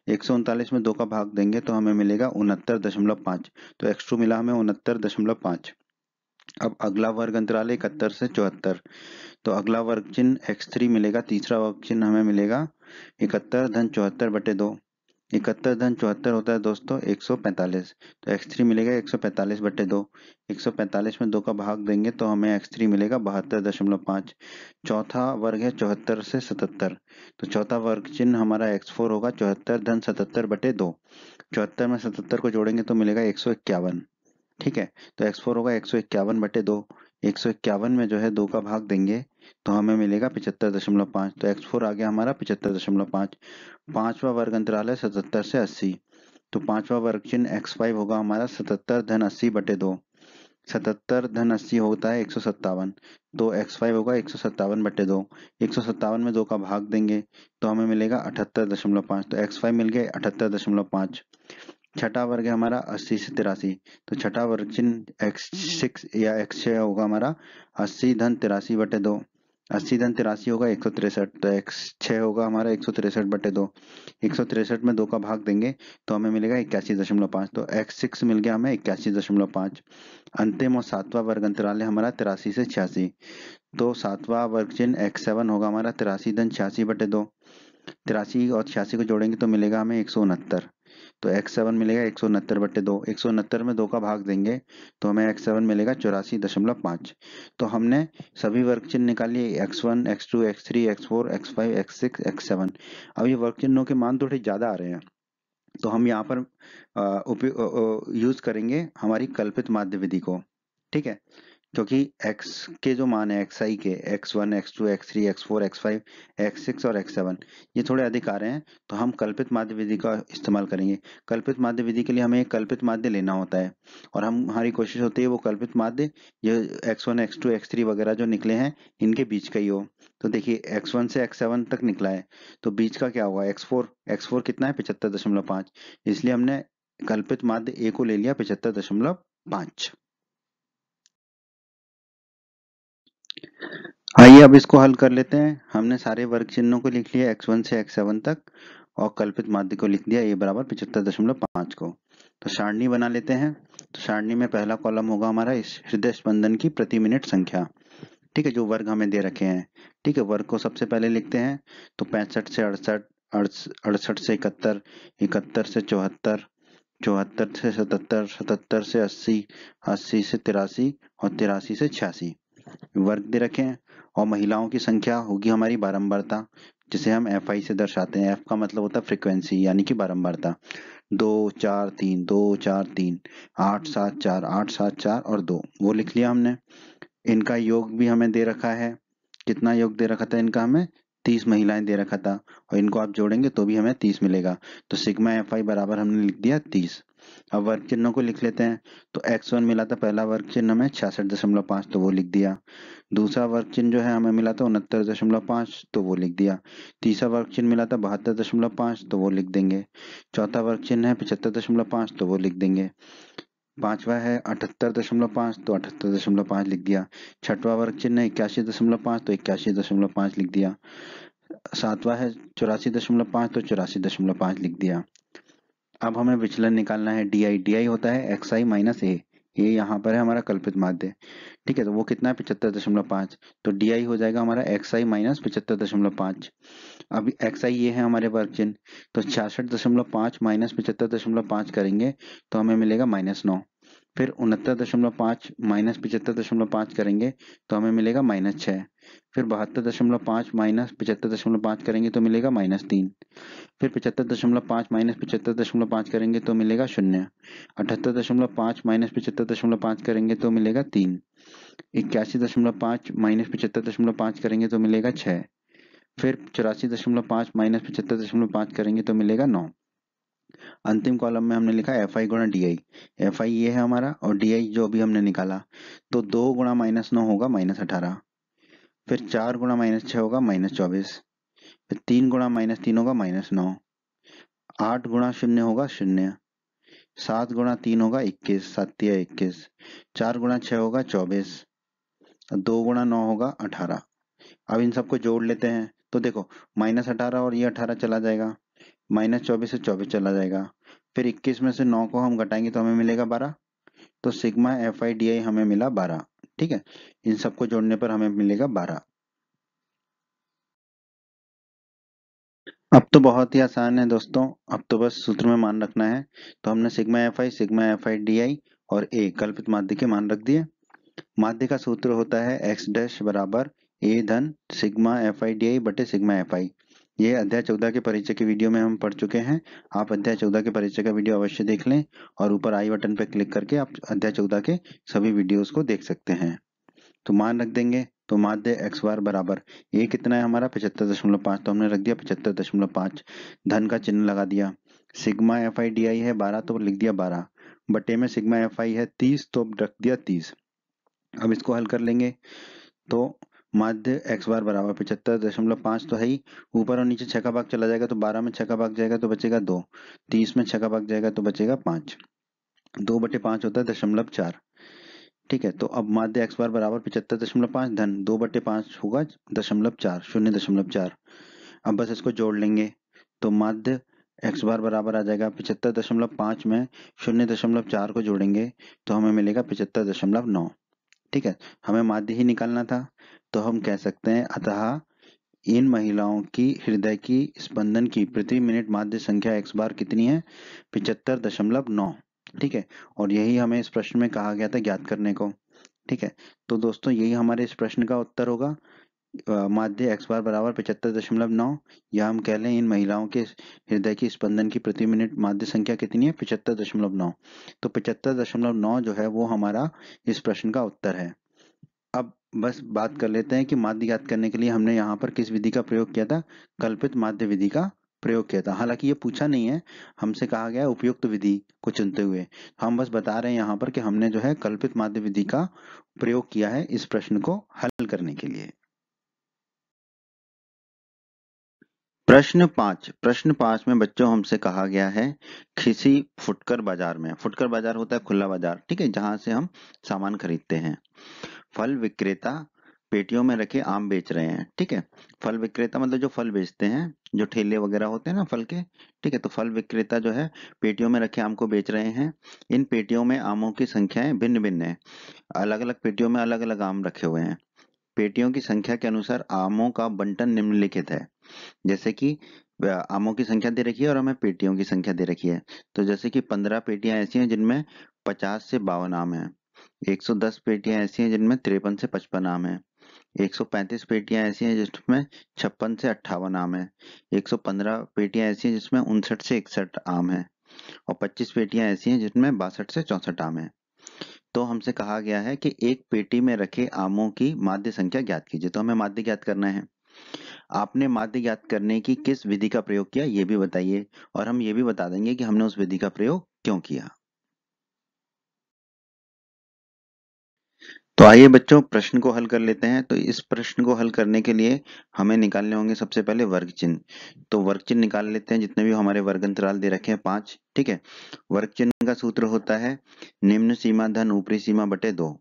139 में 2 का भाग देंगे तो हमें मिलेगा 69.5, तो x2 मिला हमें 69.5। अब अगला वर्ग अंतराल है 71 से 74, तो अगला वर्ग चिन्ह x3 मिलेगा, तीसरा वर्ग चिन्ह हमें मिलेगा 71 धन 74 बटे 2। 71 धन 74 होता है दोस्तों 145, तो x3 मिलेगा 145 बटे 2। 145 में 2 का भाग देंगे तो हमें x3 मिलेगा 72.5। चौथा वर्ग है 74 से 77, तो चौथा वर्ग चिन्ह हमारा x4 होगा 74 धन 77 बटे 2। 74 में 77 को जोड़ेंगे तो मिलेगा 151। ठीक है, तो x4 होगा 151 बटे 2। 151 में जो है 2 का भाग देंगे तो हमें मिलेगा 75.5, तो x4 आ गया हमारा 75.5। पांचवा वर्ग अंतराल है 77 से 80, तो पांचवा वर्ग चिन्ह x5 होगा हमारा 77 धन 80 बटे 2। 77 धन 80 होता है 157, तो x5 होगा 157 बटे 2। 157 में 2 का भाग देंगे तो हमें मिलेगा 78.5, तो x5 मिल गया 78.5। छठा वर्ग है हमारा 80 से 83, तो छठा वर्ग चिन्ह x6 या x6 होगा हमारा 80 धन 83 बटे 2। 80 धन 83 होगा 163, तो x6 होगा हमारा 163 बटे 2। 163 में 2 का भाग देंगे तो हमें मिलेगा 81.5, तो x6 मिल गया हमें 81.5। अंतिम और सातवां वर्ग अंतराल है हमारा 83 से 86, तो सातवां वर्ग चिन्ह x7 होगा हमारा 83 धन 86 बटे 2। 83 और 86 को जोड़ेंगे तो मिलेगा हमें 169, तो x7 मिलेगा 169/2। 169 में 2 का भाग देंगे तो हमें x7 मिलेगा 84.5। तो हमने सभी वर्ग चिन्ह निकाल लिए, x1, x2, x3, x4, x5, x6, x7। अब ये वर्ग चिन्हों के मान थोड़े ज़्यादा आ रहे हैं, तो हम यहाँ पर यूज करेंगे हमारी कल्पित माध्य विधि को। ठीक है, क्योंकि x के जो मान है xi के x1, x2, x3, x4, x5, x6 और x7 ये थोड़े अधिक आ रहे हैं, तो हम कल्पित माध्य विधि का इस्तेमाल करेंगे। कल्पित माध्य विधि के लिए हमें एक कल्पित माध्य लेना होता है और हमारी कोशिश होती है वो कल्पित माध्य ये x1, x2, x3 वगैरह जो निकले हैं इनके बीच का ही हो। तो देखिए x1 से x7 तक निकला है, तो बीच का क्या होगा x4 कितना है 75.5, इसलिए हमने कल्पित माध्य a को ले लिया 75.5। आइए अब इसको हल कर लेते हैं। हमने सारे वर्ग चिन्हों को लिख लिया x1 से x7 तक और कल्पित माध्य को लिख दिया a बराबर 75.5 को। तो सारणी बना लेते हैं। तो सारणी में पहला कॉलम होगा हमारा इस हृदय स्पंदन की प्रति मिनट संख्या। ठीक है, जो वर्ग हमें दे रखे हैं। ठीक है, वर्ग को सबसे पहले लिखते हैं। तो 65 से 68, 68 से 71, 71 से 74, 74 से 77, 77 से 80, 80 से 83 और 83 से 86 वर्ग दे रखे हैं। और महिलाओं की संख्या होगी हमारी बारंबारता, जिसे हम FI से दर्शाते हैं। F का मतलब होता है फ्रीक्वेंसी यानी कि बारंबारता। 2 4 3, 2 4 3, 8 7 4, 8 7 4 और 2 वो लिख लिया हमने। इनका योग भी हमें दे रखा है। कितना योग दे रखा था इनका, हमें 30 महिलाएं दे रखा था और इनको आप जोड़ेंगे तो भी हमें 30 मिलेगा। तो सिग्मा FI बराबर हमने लिख दिया 30। अब वर्ग चिन्हों को लिख लेते हैं। तो x1 मिला था पहला वर्ग चिन्ह हमें 66.5, तो वो लिख दिया। दूसरा वर्ग चिन्ह जो है हमें मिला था 69.5, तो वो लिख दिया। तीसरा वर्ग चिन्ह मिला था 72.5, तो वो लिख देंगे। चौथा वर्ग चिन्ह है 75.5, तो वो लिख देंगे। पांचवा है 78.5, तो 78.5 लिख दिया। छठवा वर्ग चिन्ह है 81.5, तो 81.5 लिख दिया। सातवां है 84.5, तो 84.5 लिख दिया। अब हमें विचलन निकालना है डी आई होता है xi माइनस ए। ये यहाँ पर है हमारा कल्पित माध्य। ठीक है, तो वो कितना है 75.5, तो डी हो जाएगा हमारा xi माइनस 75.5। अब xi ये है हमारे वर्ग चिन्ह, तो 66.5 माइनस 75.5 करेंगे तो हमें मिलेगा -9। फिर 69.5 माइनस 75.5 करेंगे तो हमें मिलेगा -6। फिर 72.5 माइनस 75.5 करेंगे तो मिलेगा -3। फिर 75.5 माइनस 75.5 करेंगे तो मिलेगा 0। 78.5 माइनस 75.5 करेंगे तो मिलेगा 3। 81.5 माइनस 75.5 करेंगे तो मिलेगा 6। फिर 84.5 माइनस 75.5 करेंगे तो मिलेगा 9। अंतिम कॉलम में हमने लिखा FI गुणा DI। FI ये है हमारा और DI जो अभी हमने निकाला। तो 2 गुणा -9 होगा -18। फिर 4 गुणा -6 होगा -24। फिर 3 गुणा -3 होगा -9। 8 गुणा 0 होगा 0। 7 गुणा 3 होगा 21, 7 या 21। 4 गुणा 6 होगा 24। 2 गुणा 9 होगा 18। अब इन सबको जोड़ लेते हैं। तो देखो -18 और ये 18 चला जाएगा, -24 से 24 चला जाएगा। फिर 21 में से 9 को हम घटाएंगे तो हमें मिलेगा 12। तो सिग्मा FI DI हमें मिला 12। ठीक है, इन सबको जोड़ने पर हमें मिलेगा 12। अब तो बहुत ही आसान है दोस्तों, अब तो बस सूत्र में मान रखना है। तो हमने सिग्मा FI DI और A कल्पित माध्य के मान रख दिए। माध्य का सूत्र होता है x डैश बराबर A धन सिग्मा FI DI बटे सिग्मा FI। ये अध्याय 14 के परिचय के वीडियो में हम पढ़ चुके हैं। आप अध्याय 14 के परिचय का वीडियो अवश्य देख लें और ऊपर आई बटन पर क्लिक करके आप अध्याय 14 के सभी वीडियोस को देख सकते हैं। तो मान रख देंगे। तो माध्य x बार बराबर ये कितना है हमारा 75.5, तो हमने रख दिया 75.5। धन का चिन्ह लगा दिया। सिग्मा FI DI है 12, तो लिख दिया 12 बटे में सिग्मा FI है 30, तो रख दिया 30। अब इसको हल कर लेंगे। तो माध्य x बार बराबर 75.5 तो है ही, ऊपर और नीचे 6 का भाग चला जाएगा तो 12 में 6 का भाग जाएगा तो बचेगा 2, 30 में 6 का भाग जाएगा तो बचेगा 5। 2/5 होता है 0.4। ठीक है, तो अब माध्य x बार बराबर 75.5 धन 2/5 होगा 0.4, 0.4। अब बस इसको जोड़ लेंगे। तो माध्य x बार बराबर आ जाएगा 75.5 में 0.4 को जोड़ेंगे तो हमें मिलेगा 75.9। ठीक है, हमें माध्य ही निकालना था, तो हम कह सकते हैं अतः इन महिलाओं की हृदय की स्पंदन की प्रति मिनट माध्य संख्या x बार कितनी है? 75.9। ठीक है, और यही हमें इस प्रश्न में कहा गया था ज्ञात करने को। ठीक है, तो दोस्तों यही हमारे इस प्रश्न का उत्तर होगा। माध्य x बार बराबर 75.9, या हम कह लें इन महिलाओं के हृदय की स्पंदन की प्रति मिनट माध्य संख्या कितनी है? 75.9। तो 75.9 जो है वो हमारा इस प्रश्न का उत्तर है। अब बस बात कर लेते हैं कि माध्य ज्ञात करने के लिए हमने यहाँ पर किस विधि का प्रयोग किया था? कल्पित माध्य विधि का प्रयोग किया था। हालांकि ये पूछा नहीं है, हमसे कहा गया है उपयुक्त विधि को चुनते हुए। हम बस बता रहे हैं यहाँ पर कि हमने जो है कल्पित माध्य विधि का प्रयोग किया है इस प्रश्न को हल करने के लिए। प्रश्न 5 में बच्चों हमसे कहा गया है किसी फुटकर बाजार में, फुटकर बाजार होता है खुला बाजार, ठीक है, जहां से हम सामान खरीदते हैं। फल विक्रेता पेटियों में रखे आम बेच रहे हैं। ठीक है, फल विक्रेता मतलब जो फल बेचते हैं, जो ठेले वगैरह होते हैं ना फल के। ठीक है, तो फल विक्रेता जो है पेटियों में रखे आम को बेच रहे हैं। इन पेटियों में आमों की संख्याएं भिन्न भिन्न है, अलग अलग पेटियों में अलग अलग आम रखे हुए हैं। पेटियों की संख्या के अनुसार आमों का बंटन निम्नलिखित है। जैसे कि आमों की संख्या दे रखी है और हमें पेटियों की संख्या दे रखी है। तो जैसे कि 15 पेटियां ऐसी हैं जिनमें 50 से 52 आम हैं। 110 पेटियां ऐसी हैं जिनमें 53 से 55 आम हैं। 135 पेटियां ऐसी हैं जिसमें 56 से 58 आम है। 115 पेटियां ऐसी हैं जिसमें 59 से 61 आम है। और 25 पेटियां ऐसी हैं जिसमें 62 से 64 आम है। तो हमसे कहा गया है कि एक पेटी में रखे आमों की माध्य संख्या ज्ञात कीजिए। तो हमें माध्य ज्ञात करना है। आपने माध्य ज्ञात करने की किस विधि का प्रयोग किया ये भी बताइए, और हम ये भी बता देंगे कि हमने उस विधि का प्रयोग क्यों किया। तो आइए बच्चों प्रश्न को हल कर लेते हैं। तो इस प्रश्न को हल करने के लिए हमें निकालने होंगे सबसे पहले वर्ग चिन्ह। तो वर्ग चिन्ह निकाल लेते हैं, जितने भी हमारे वर्ग अंतराल दे रखे हैं 5। ठीक है, वर्ग चिन्ह का सूत्र होता है निम्न सीमा धन ऊपरी सीमा बटे 2।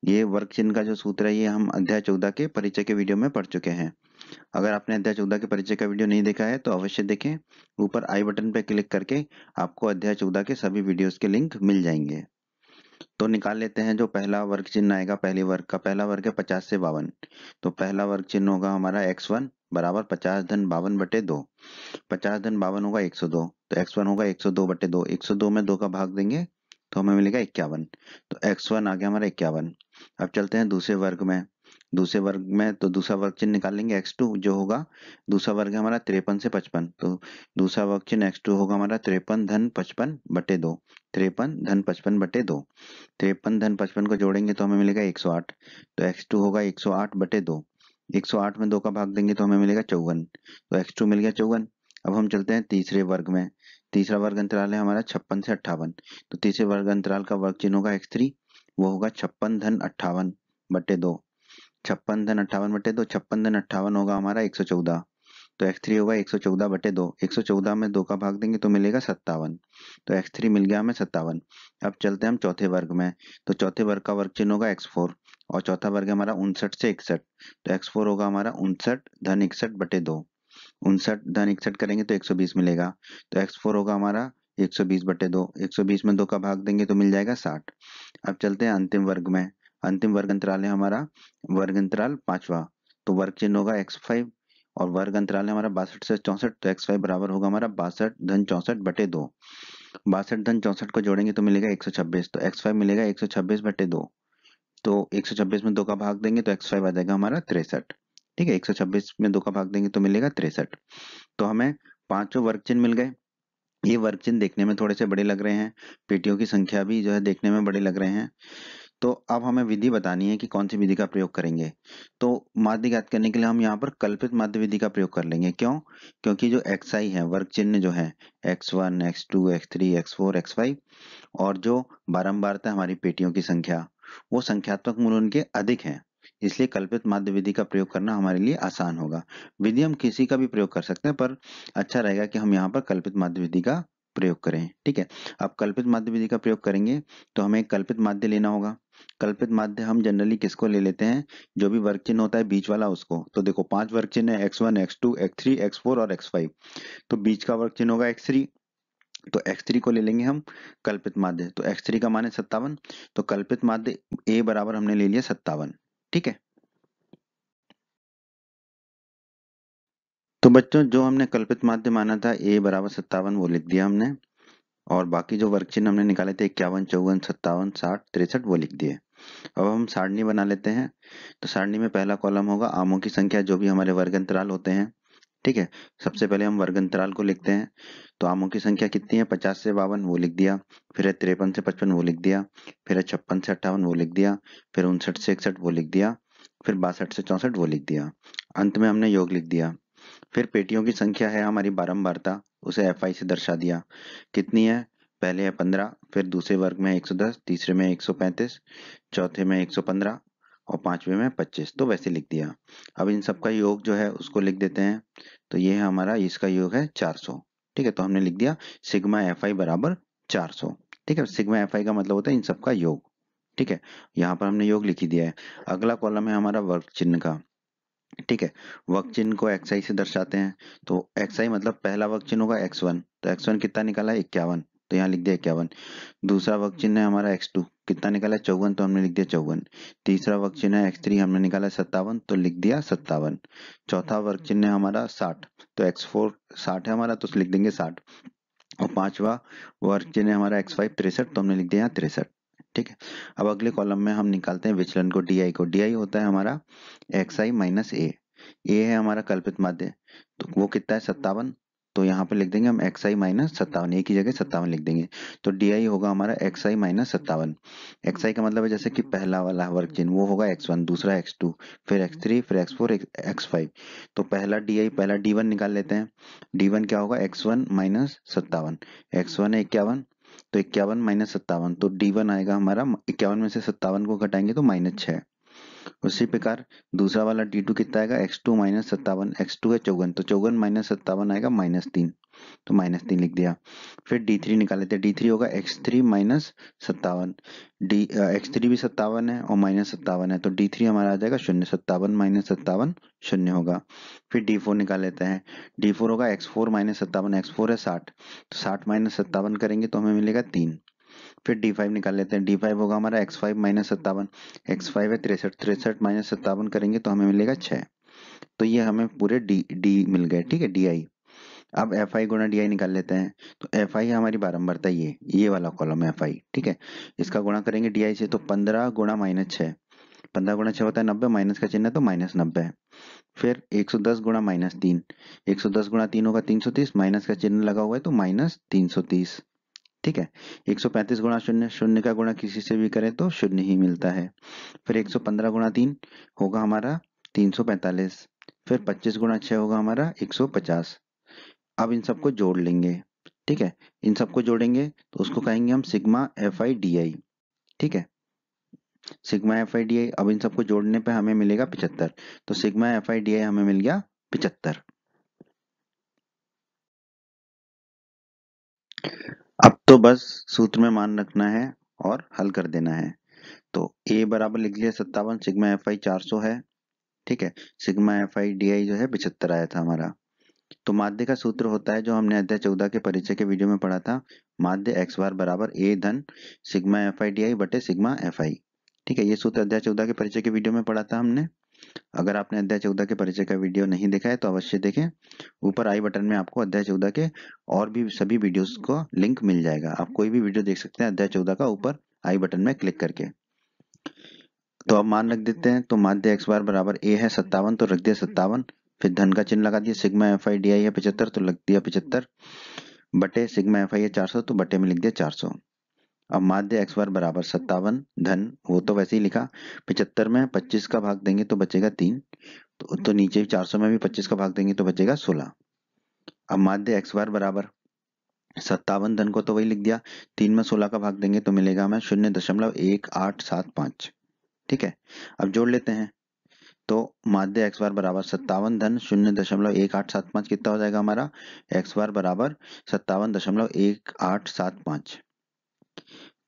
ये वर्ग चिन्ह का जो सूत्र है ये हम अध्याय 14 के परिचय के वीडियो में पढ़ चुके हैं। अगर आपने अध्याय 14 के परिचय का वीडियो नहीं देखा है तो अवश्य देखें। ऊपर आई बटन पर क्लिक करके आपको अध्याय 14 के सभी वीडियोस के लिंक मिल जाएंगे। तो निकाल लेते हैं। जो पहला वर्ग चिन्ह आएगा, पहले वर्ग का पहला वर्ग है 50 से 52। तो पहला वर्ग चिन्ह होगा हमारा x1 बराबर 50 धन 52 बटे 2। 50 धन 52 होगा 102, तो x1 होगा 102 बटे 2। 102 में 2 का भाग देंगे तो हमें मिलेगा 51। तो x1 आ गया हमारा 51। अब चलते हैं दूसरे वर्ग में। दूसरे वर्ग में तो दूसरा वर्ग चिन्ह निकालेंगे x2 जो होगा, दूसरा वर्ग है हमारा 53 से 55। तो दूसरा वर्ग चिन्ह x2 होगा हमारा 53 धन 55 बटे 2। 53 धन 55 बटे 2। 53 धन 55 को जोड़ेंगे तो हमें मिलेगा 108। तो x2 होगा 108 बटे 2। 108 में 2 का भाग देंगे तो हमें मिलेगा 54। तो x2 मिल गया 54। अब हम चलते हैं तीसरे वर्ग में। तीसरा वर्ग अंतराल है हमारा 56 से 58। तो तीसरे वर्ग अंतराल का वर्ग चिन्ह होगा x3, वो होगा 56 धन 58 बटे 2। 56 धन 58 बटे 2, 56 धन 58 होगा हमारा 114। तो x3 होगा 114 बटे 2। 114 में 2 का भाग देंगे तो मिलेगा 57। तो x3 मिल गया हमें 57। अब चलते हैं हम चौथे वर्ग में। तो चौथे वर्ग का वर्ग चिन्ह होगा x4, और चौथा वर्ग है हमारा 59 से 61। तो x4 होगा हमारा 59 धन 61 बटे 2। 59 धन 61 करेंगे तो 120 मिलेगा। तो x4 होगा हमारा 120 बटे 2। 120 में 2 का भाग देंगे तो मिल जाएगा 60। अब चलते हैं अंतिम वर्ग में। अंतिम वर्ग अंतराल है हमारा वर्ग अंतराल 5वां। तो वर्ग चिन्ह होगा x5, और वर्ग अंतराल है हमारा 62 से 64। तो x5 बराबर होगा हमारा 62 धन 64 बटे 2। 62 धन 64 को जोड़ेंगे तो मिलेगा 126। तो x5 मिलेगा 126 बटे 2। तो 126 में 2 का भाग देंगे तो x5 आ जाएगा हमारा 63। ठीक है, 126 में 2 का भाग देंगे तो मिलेगा 63। तो हमें पांचों वर्ग चिन्ह मिल गए। ये वर्ग चिन्ह देखने में थोड़े से बड़े लग रहे हैं, पेटियों की संख्या भी जो है देखने में बड़े लग रहे हैं। तो अब हमें विधि बतानी है कि कौन सी विधि का प्रयोग करेंगे। तो माध्य ज्ञात करने के लिए हम यहाँ पर कल्पित माध्य विधि का प्रयोग कर लेंगे। क्यों? क्योंकि जो xi है वर्ग चिन्ह जो है x1 x2 x3 x4 x5, और जो बारंबारता हमारी पेटियों की संख्या, वो संख्यात्मक मूल्य उनके अधिक हैं। इसलिए कल्पित माध्य विधि का प्रयोग करना हमारे लिए आसान होगा। विधि हम किसी का भी प्रयोग कर सकते हैं, पर अच्छा रहेगा कि हम यहाँ पर कल्पित माध्य विधि का प्रयोग करें। ठीक है, अब कल्पित माध्य विधि का प्रयोग करेंगे तो हमें कल्पित माध्य लेना होगा। कल्पित माध्य हम जनरली किसको ले लेते हैं? जो भी वर्ग चिन्ह होता है बीच वाला उसको। तो देखो 5 वर्ग चिन्ह है x1 x2 x3 x4 और x5। तो बीच का वर्ग चिन्ह होगा x3। तो x3 को ले लेंगे हम कल्पित माध्य। तो x3 का मान है 57। तो कल्पित माध्य a बराबर हमने ले लिया 57। ठीक है। तो बच्चों जो हमने कल्पित माध्य माना था a बराबर 57 वो लिख दिया हमने, और बाकी जो वर्ग चिन्ह हमने निकाले थे 51, 54, 57, 60, 63 वो लिख दिए। अब हम सारणी बना लेते हैं। तो सारणी में पहला कॉलम होगा आमों की संख्या जो भी हमारे वर्ग अंतराल होते हैं। ठीक है, सबसे पहले हम वर्ग अंतराल को लिखते हैं। तो आमों की संख्या कितनी है, 50 से 52 वो लिख दिया, फिर है 53 से 55 वो लिख दिया, फिर है 56 से 58 वो लिख दिया, फिर 59 से 61 वो लिख दिया, फिर 62 से 64 वो लिख दिया। अंत में हमने योग लिख दिया। फिर पेटियों की संख्या है हमारी बारंबारता, उसे FI से दर्शा दिया। कितनी है, पहले है 15, फिर दूसरे वर्ग में 110, तीसरे में 135, चौथे में 115 और पांचवे में 25, तो वैसे लिख दिया। अब इन सब का योग जो है उसको लिख देते हैं। तो ये है हमारा, इसका योग है 400। ठीक है, तो हमने लिख दिया सिग्मा FI बराबर 400। ठीक है, सिग्मा FI का मतलब होता है इन सब का योग। ठीक है, यहाँ पर हमने योग लिख ही दिया है। अगला कॉलम है हमारा वर्ग चिन्ह का। ठीक है, वर्ग चिन्ह को XI से दर्शाते हैं। तो XI मतलब पहला वर्ग चिन्ह होगा X1, तो X1 कितना निकाला है 51, तो यहाँ लिख दिया 51। दूसरा वर्ग चिन्ह है हमारा X2, कितना निकाला है 54, तो हमने लिख दिया 54। तीसरा वर्ग चिन्ह है X3, हमने निकाला 57, तो लिख दिया 57। चौथा वर्ग चिन्ह है हमारा 60, तो X4 60 है हमारा, तो लिख देंगे 60। और पांचवा वर्ग चिन्ह है हमारा X5 63, तो हमने लिख दिया यहाँ 63। ठीक है, अब अगले कॉलम में हम निकालते हैं विचलन को, DI को। DI होता है हमारा XI माइनस A। A है हमारा कल्पित माध्य, तो वो कितना है 57, तो यहाँ पे लिख देंगे हम XI माइनस 57, एक ही जगह 57 लिख देंगे। तो DI होगा हमारा XI माइनस 57। XI का मतलब है जैसे कि पहला वाला वर्ग चिन्ह वो होगा X1, दूसरा X2, फिर X3, फिर X4, X5। तो पहला DI, पहला D1 निकाल लेते हैं। D1 क्या होगा, X1 माइनस 57। X1 है 51, तो 51 माइनस 57, तो D1 आएगा हमारा 51 में से 57 को घटाएंगे तो -6। उसी प्रकार दूसरा वाला D2 कितना आएगा, X2 माइनस 57, X2 है 54, तो 54 माइनस 57 आएगा -3, तो -3 लिख दिया। फिर D3 निकाल लेते हैं। D3 होगा X3 माइनस 57, X3 भी 57 है और माइनस 57 है, तो D3 हमारा आ जाएगा 0, 57 माइनस 57 0 होगा। फिर D4 निकाल लेते हैं। D4 होगा X4 माइनस 57, X4 है 60, तो 60 माइनस 57 करेंगे तो हमें मिलेगा 3। फिर D5 निकाल लेते हैं। D5 होगा हमारा X5 माइनस 57, X5 है 63, 63 माइनस 57 करेंगे तो हमें मिलेगा 6। तो ये हमें पूरे D मिल गए। ठीक है, DI। अब FI गुणा DI निकाल लेते हैं। तो FI है हमारी बारंबारता, ये वाला कॉलम है FI। ठीक है, इसका गुणा करेंगे DI से, तो 15 गुणा -6, 15 गुणा 6 होता है 90, माइनस का चिन्ह है तो -90। फिर 110 गुणा -3, 110 गुणा 3 होगा 330, माइनस का चिन्ह लगा हुआ है तो -330। ठीक है, 135 गुणा 0, 0 का गुणा किसी से भी करें तो 0 ही मिलता है। फिर 115 गुणा 3 होगा हमारा 345, फिर 25 गुणा 6 होगा हमारा 150। अब इन सबको जोड़ लेंगे। ठीक है, इन सबको जोड़ेंगे तो उसको कहेंगे हम सिग्मा FI/DI। ठीक है, सिग्मा FI/DI। अब इन सबको जोड़ने पे हमें मिलेगा 75, तो सिग्मा FI/DI हमें मिल गया 75। अब तो बस सूत्र में मान रखना है और हल कर देना है। तो A बराबर लिख लिया 57, सिग्मा FI 400 है। ठीक है, सिग्मा FI/DI जो है 75 आया था हमारा। तो माध्य का सूत्र होता है जो हमने अध्याय 14 के परिचय के वीडियो में पढ़ा था, माध्य x बार बराबर A धन सिग्मा FI/DI बटे सिग्मा FI। ठीक है, ये सूत्र अध्याय 14 के परिचय के वीडियो में पढ़ा था हमने। अगर आपने अध्याय 14 के परिचय का वीडियो नहीं देखा है तो अवश्य देखें। ऊपर आई बटन में आपको अध्याय 14 के और भी सभी वीडियोस को लिंक मिल जाएगा। आप कोई भी वीडियो देख सकते हैं अध्याय 14 का, ऊपर आई बटन में क्लिक करके। तो अब मान रख देते हैं। तो माध्य x बार बराबर A है 57, तो रख दिया 57, फिर धन का चिन्ह लगा दिया। सिग्मा FI/DI है 75, तो लग दिया 75 बटे सिग्मा FI है 400, तो बटे में लिख दिया 400। अब माध्य x बार बराबर 57 धन, वो तो वैसे ही लिखा, 75 में 25 का भाग देंगे तो बचेगा 3, तो नीचे 400 में भी 25 का भाग देंगे तो बचेगा 16। अब माध्य x बार बराबर 57 धन को तो वही लिख दिया, 3 में 16 का भाग देंगे तो मिलेगा हमें 0.1875। ठीक है, अब जोड़ लेते हैं। तो माध्य x बार बराबर 57 धन 0.1875 कितना हो जाएगा हमारा, x बार बराबर 57.1875।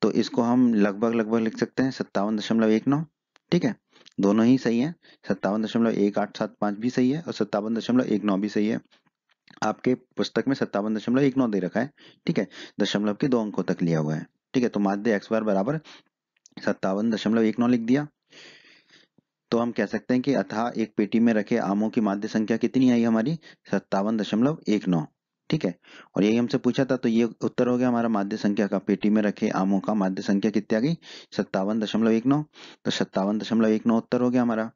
तो इसको हम लगभग लगभग लिख सकते हैं 57.19। ठीक है, दोनों ही सही है, 57.1875 भी सही है और 57.19 भी सही है। आपके पुस्तक में 57.19 दे रखा है। ठीक है, दशमलव के 2 अंकों तक लिया हुआ है। ठीक है, तो माध्य x बार बराबर 57.19 लिख दिया। तो हम कह सकते हैं कि अतः एक पेटी में रखे आमों की माध्य संख्या कितनी आई हमारी 57.19। ठीक है, और यही हमसे पूछा था, तो ये उत्तर हो गया हमारा माध्य संख्या का। पेटी में रखे आमों का माध्य संख्या कितनी आ गई 57.19। तो 57.19 उत्तर हो गया हमारा।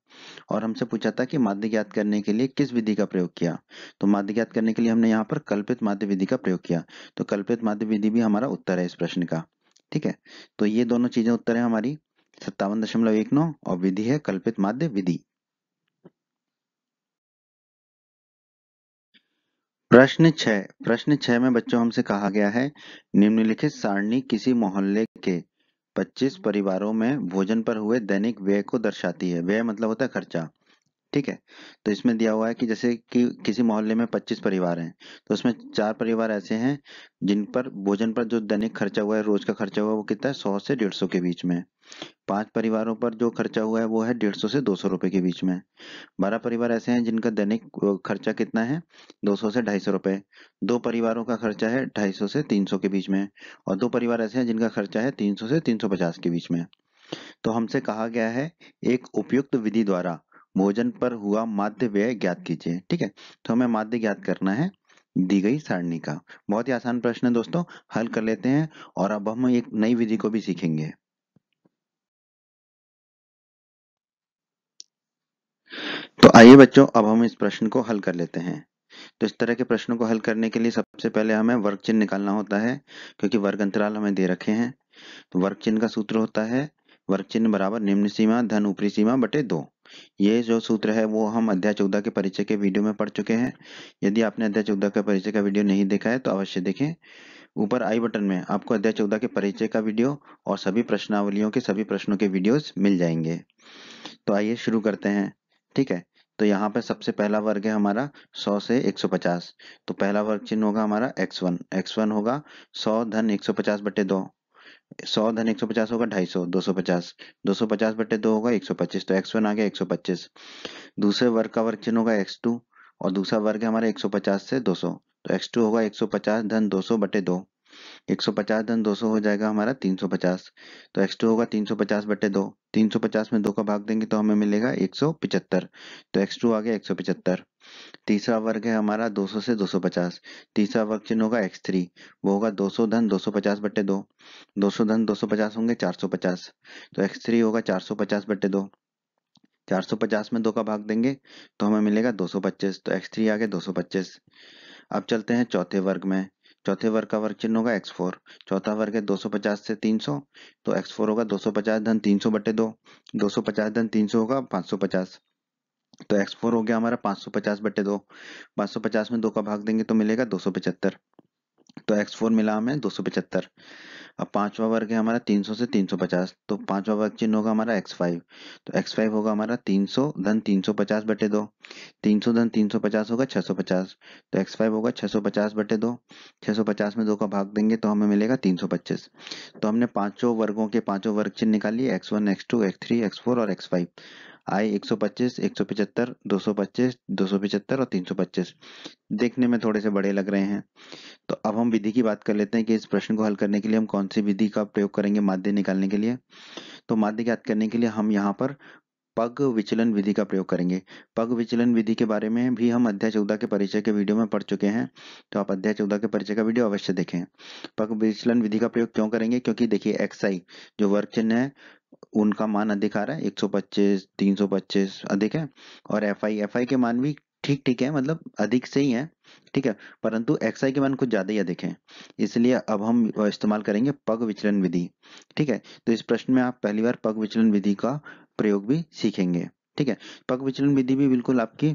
और हमसे पूछा था कि माध्य ज्ञात करने के लिए किस विधि का प्रयोग किया। तो माध्य ज्ञात करने के लिए हमने यहाँ पर कल्पित माध्य विधि का प्रयोग किया। तो कल्पित माध्य विधि भी हमारा उत्तर है इस प्रश्न का। ठीक है, तो ये दोनों चीजें उत्तर है हमारी 57.19 और विधि है कल्पित माध्य विधि। प्रश्न 6 में बच्चों हमसे कहा गया है निम्नलिखित सारणी किसी मोहल्ले के 25 परिवारों में भोजन पर हुए दैनिक व्यय को दर्शाती है। व्यय मतलब होता है खर्चा। ठीक है, तो इसमें दिया हुआ है कि जैसे कि किसी मोहल्ले में 25 परिवार हैं, तो उसमें 4 परिवार ऐसे हैं जिन पर भोजन पर जो दैनिक खर्चा हुआ है, रोज का खर्चा हुआ है, वो कितना है 100 से 150 के बीच में। 5 परिवारों पर जो खर्चा हुआ है वो है 150 से 200 रुपए के बीच में। 12 परिवार ऐसे हैं जिनका दैनिक खर्चा कितना है 200 से 250 रुपए। 2 परिवारों का खर्चा है 250 से 300 के बीच में, और 2 परिवार ऐसे हैं जिनका खर्चा है 300 से 350 के बीच में। तो हमसे कहा गया है एक उपयुक्त विधि द्वारा भोजन पर हुआ माध्य व्यय ज्ञात कीजिए। ठीक है, तो हमें माध्य ज्ञात करना है दी गई सारणी का। बहुत ही आसान प्रश्न है दोस्तों, हल कर लेते हैं और अब हम एक नई विधि को भी सीखेंगे। तो आइए बच्चों, अब हम इस प्रश्न को हल कर लेते हैं। तो इस तरह के प्रश्नों को हल करने के लिए सबसे पहले हमें वर्ग चिन्ह निकालना होता है, क्योंकि वर्ग अंतराल हमें दे रखे हैं। तो वर्ग चिन्ह का सूत्र होता है वर्ग चिन्ह बराबर निम्न सीमा धन ऊपरी सीमा बटे 2। ये जो सूत्र है वो हम अध्याय 14 के परिचय के वीडियो में पढ़ चुके हैं। यदि आपने अध्याय 14 के परिचय का वीडियो नहीं देखा है तो अवश्य देखें। ऊपर आई बटन में आपको अध्याय 14 के परिचय का वीडियो और सभी प्रश्नावलियों के सभी प्रश्नों के वीडियोस मिल जाएंगे। तो आइए शुरू करते हैं। ठीक है, तो यहाँ पे सबसे पहला वर्ग है हमारा 100 से 150। तो पहला वर्ग चिन्ह होगा हमारा x1। x1 होगा 100 धन 150 बटे 2। 100 धन 150 होगा 250, 250, 250 बटे 2 होगा 125। तो x1 आ गया 125। दूसरे वर्ग का वर्ग चिन्ह होगा x2, और दूसरा वर्ग है हमारा 150 से 200। तो x2 होगा 150 धन 200 बटे 2। 150 धन 200 हो जाएगा हमारा 350। तो x2 होगा 350 बटे 2। 350 में 2 का भाग देंगे तो हमें मिलेगा 175। तो x2 आ गया 175। तीसरा वर्ग है हमारा 200 से 250। तीसरा वर्ग चिन्ह होगा x3, वो होगा 200 धन 250 बटे 2। 200 धन 250 होंगे 450। तो x3 होगा 450 बटे 2। 450 में 2 का भाग देंगे तो हमें मिलेगा 225। तो x3 आ गया 225। अब चलते हैं चौथे वर्ग में। चौथे वर्ग का वर्ग चिन्ह होगा x4। चौथा वर्ग है 250 से 300। तो x4 होगा 250 धन 300 बटे 2। 250 धन 300 होगा 550। तो x4 हो गया हमारा 550 बटे 2। 550 में 2 का भाग देंगे तो मिलेगा 275। तो x4 मिला हमें 275। अब पांचवा वर्ग है हमारा 300 से 350। तो पांचवा वर्ग चिन्ह होगा हमारा x5। तो x5 होगा हमारा 300 धन 350 बटे 2। 300 धन 350 होगा 650। तो x5 होगा 650 बटे 2। 650 में 2 का भाग देंगे तो हमें मिलेगा 325। तो हमने पांचों वर्गों के पांचों वर्ग चिन्ह निकाल लिए x1, x2, x3, x4 और x5। आए 125, 175, 225, 275 और 325। देखने में थोड़े से बड़े लग रहे हैं। तो अब हम विधि की बात कर लेते हैं कि इस प्रश्न को हल करने के लिए हम कौन सी विधि का प्रयोग करेंगे माध्य निकालने के लिए। तो माध्य ज्ञात करने के लिए हम यहाँ पर पग विचलन विधि का प्रयोग करेंगे। पग विचलन विधि के बारे में भी हम अध्याय 14 के परिचय के वीडियो में पढ़ चुके हैं, तो आप अध्याय 14 के परिचय का वीडियो अवश्य देखें। पग विचलन विधि का प्रयोग क्यों करेंगे, क्योंकि देखिए xi जो वर्ग चिन्ह है उनका मान अधिक आ रहा है 125, 325 अधिक है, और एफ आई के मान भी ठीक ठीक है, मतलब अधिक से ही है। ठीक है, परंतु एक्स आई के मान कुछ ज्यादा ही अधिक है, इसलिए अब हम इस्तेमाल करेंगे पग विचलन विधि। ठीक है, तो इस प्रश्न में आप पहली बार पग विचलन विधि का प्रयोग भी सीखेंगे। ठीक है, पग विचलन विधि भी बिल्कुल आपकी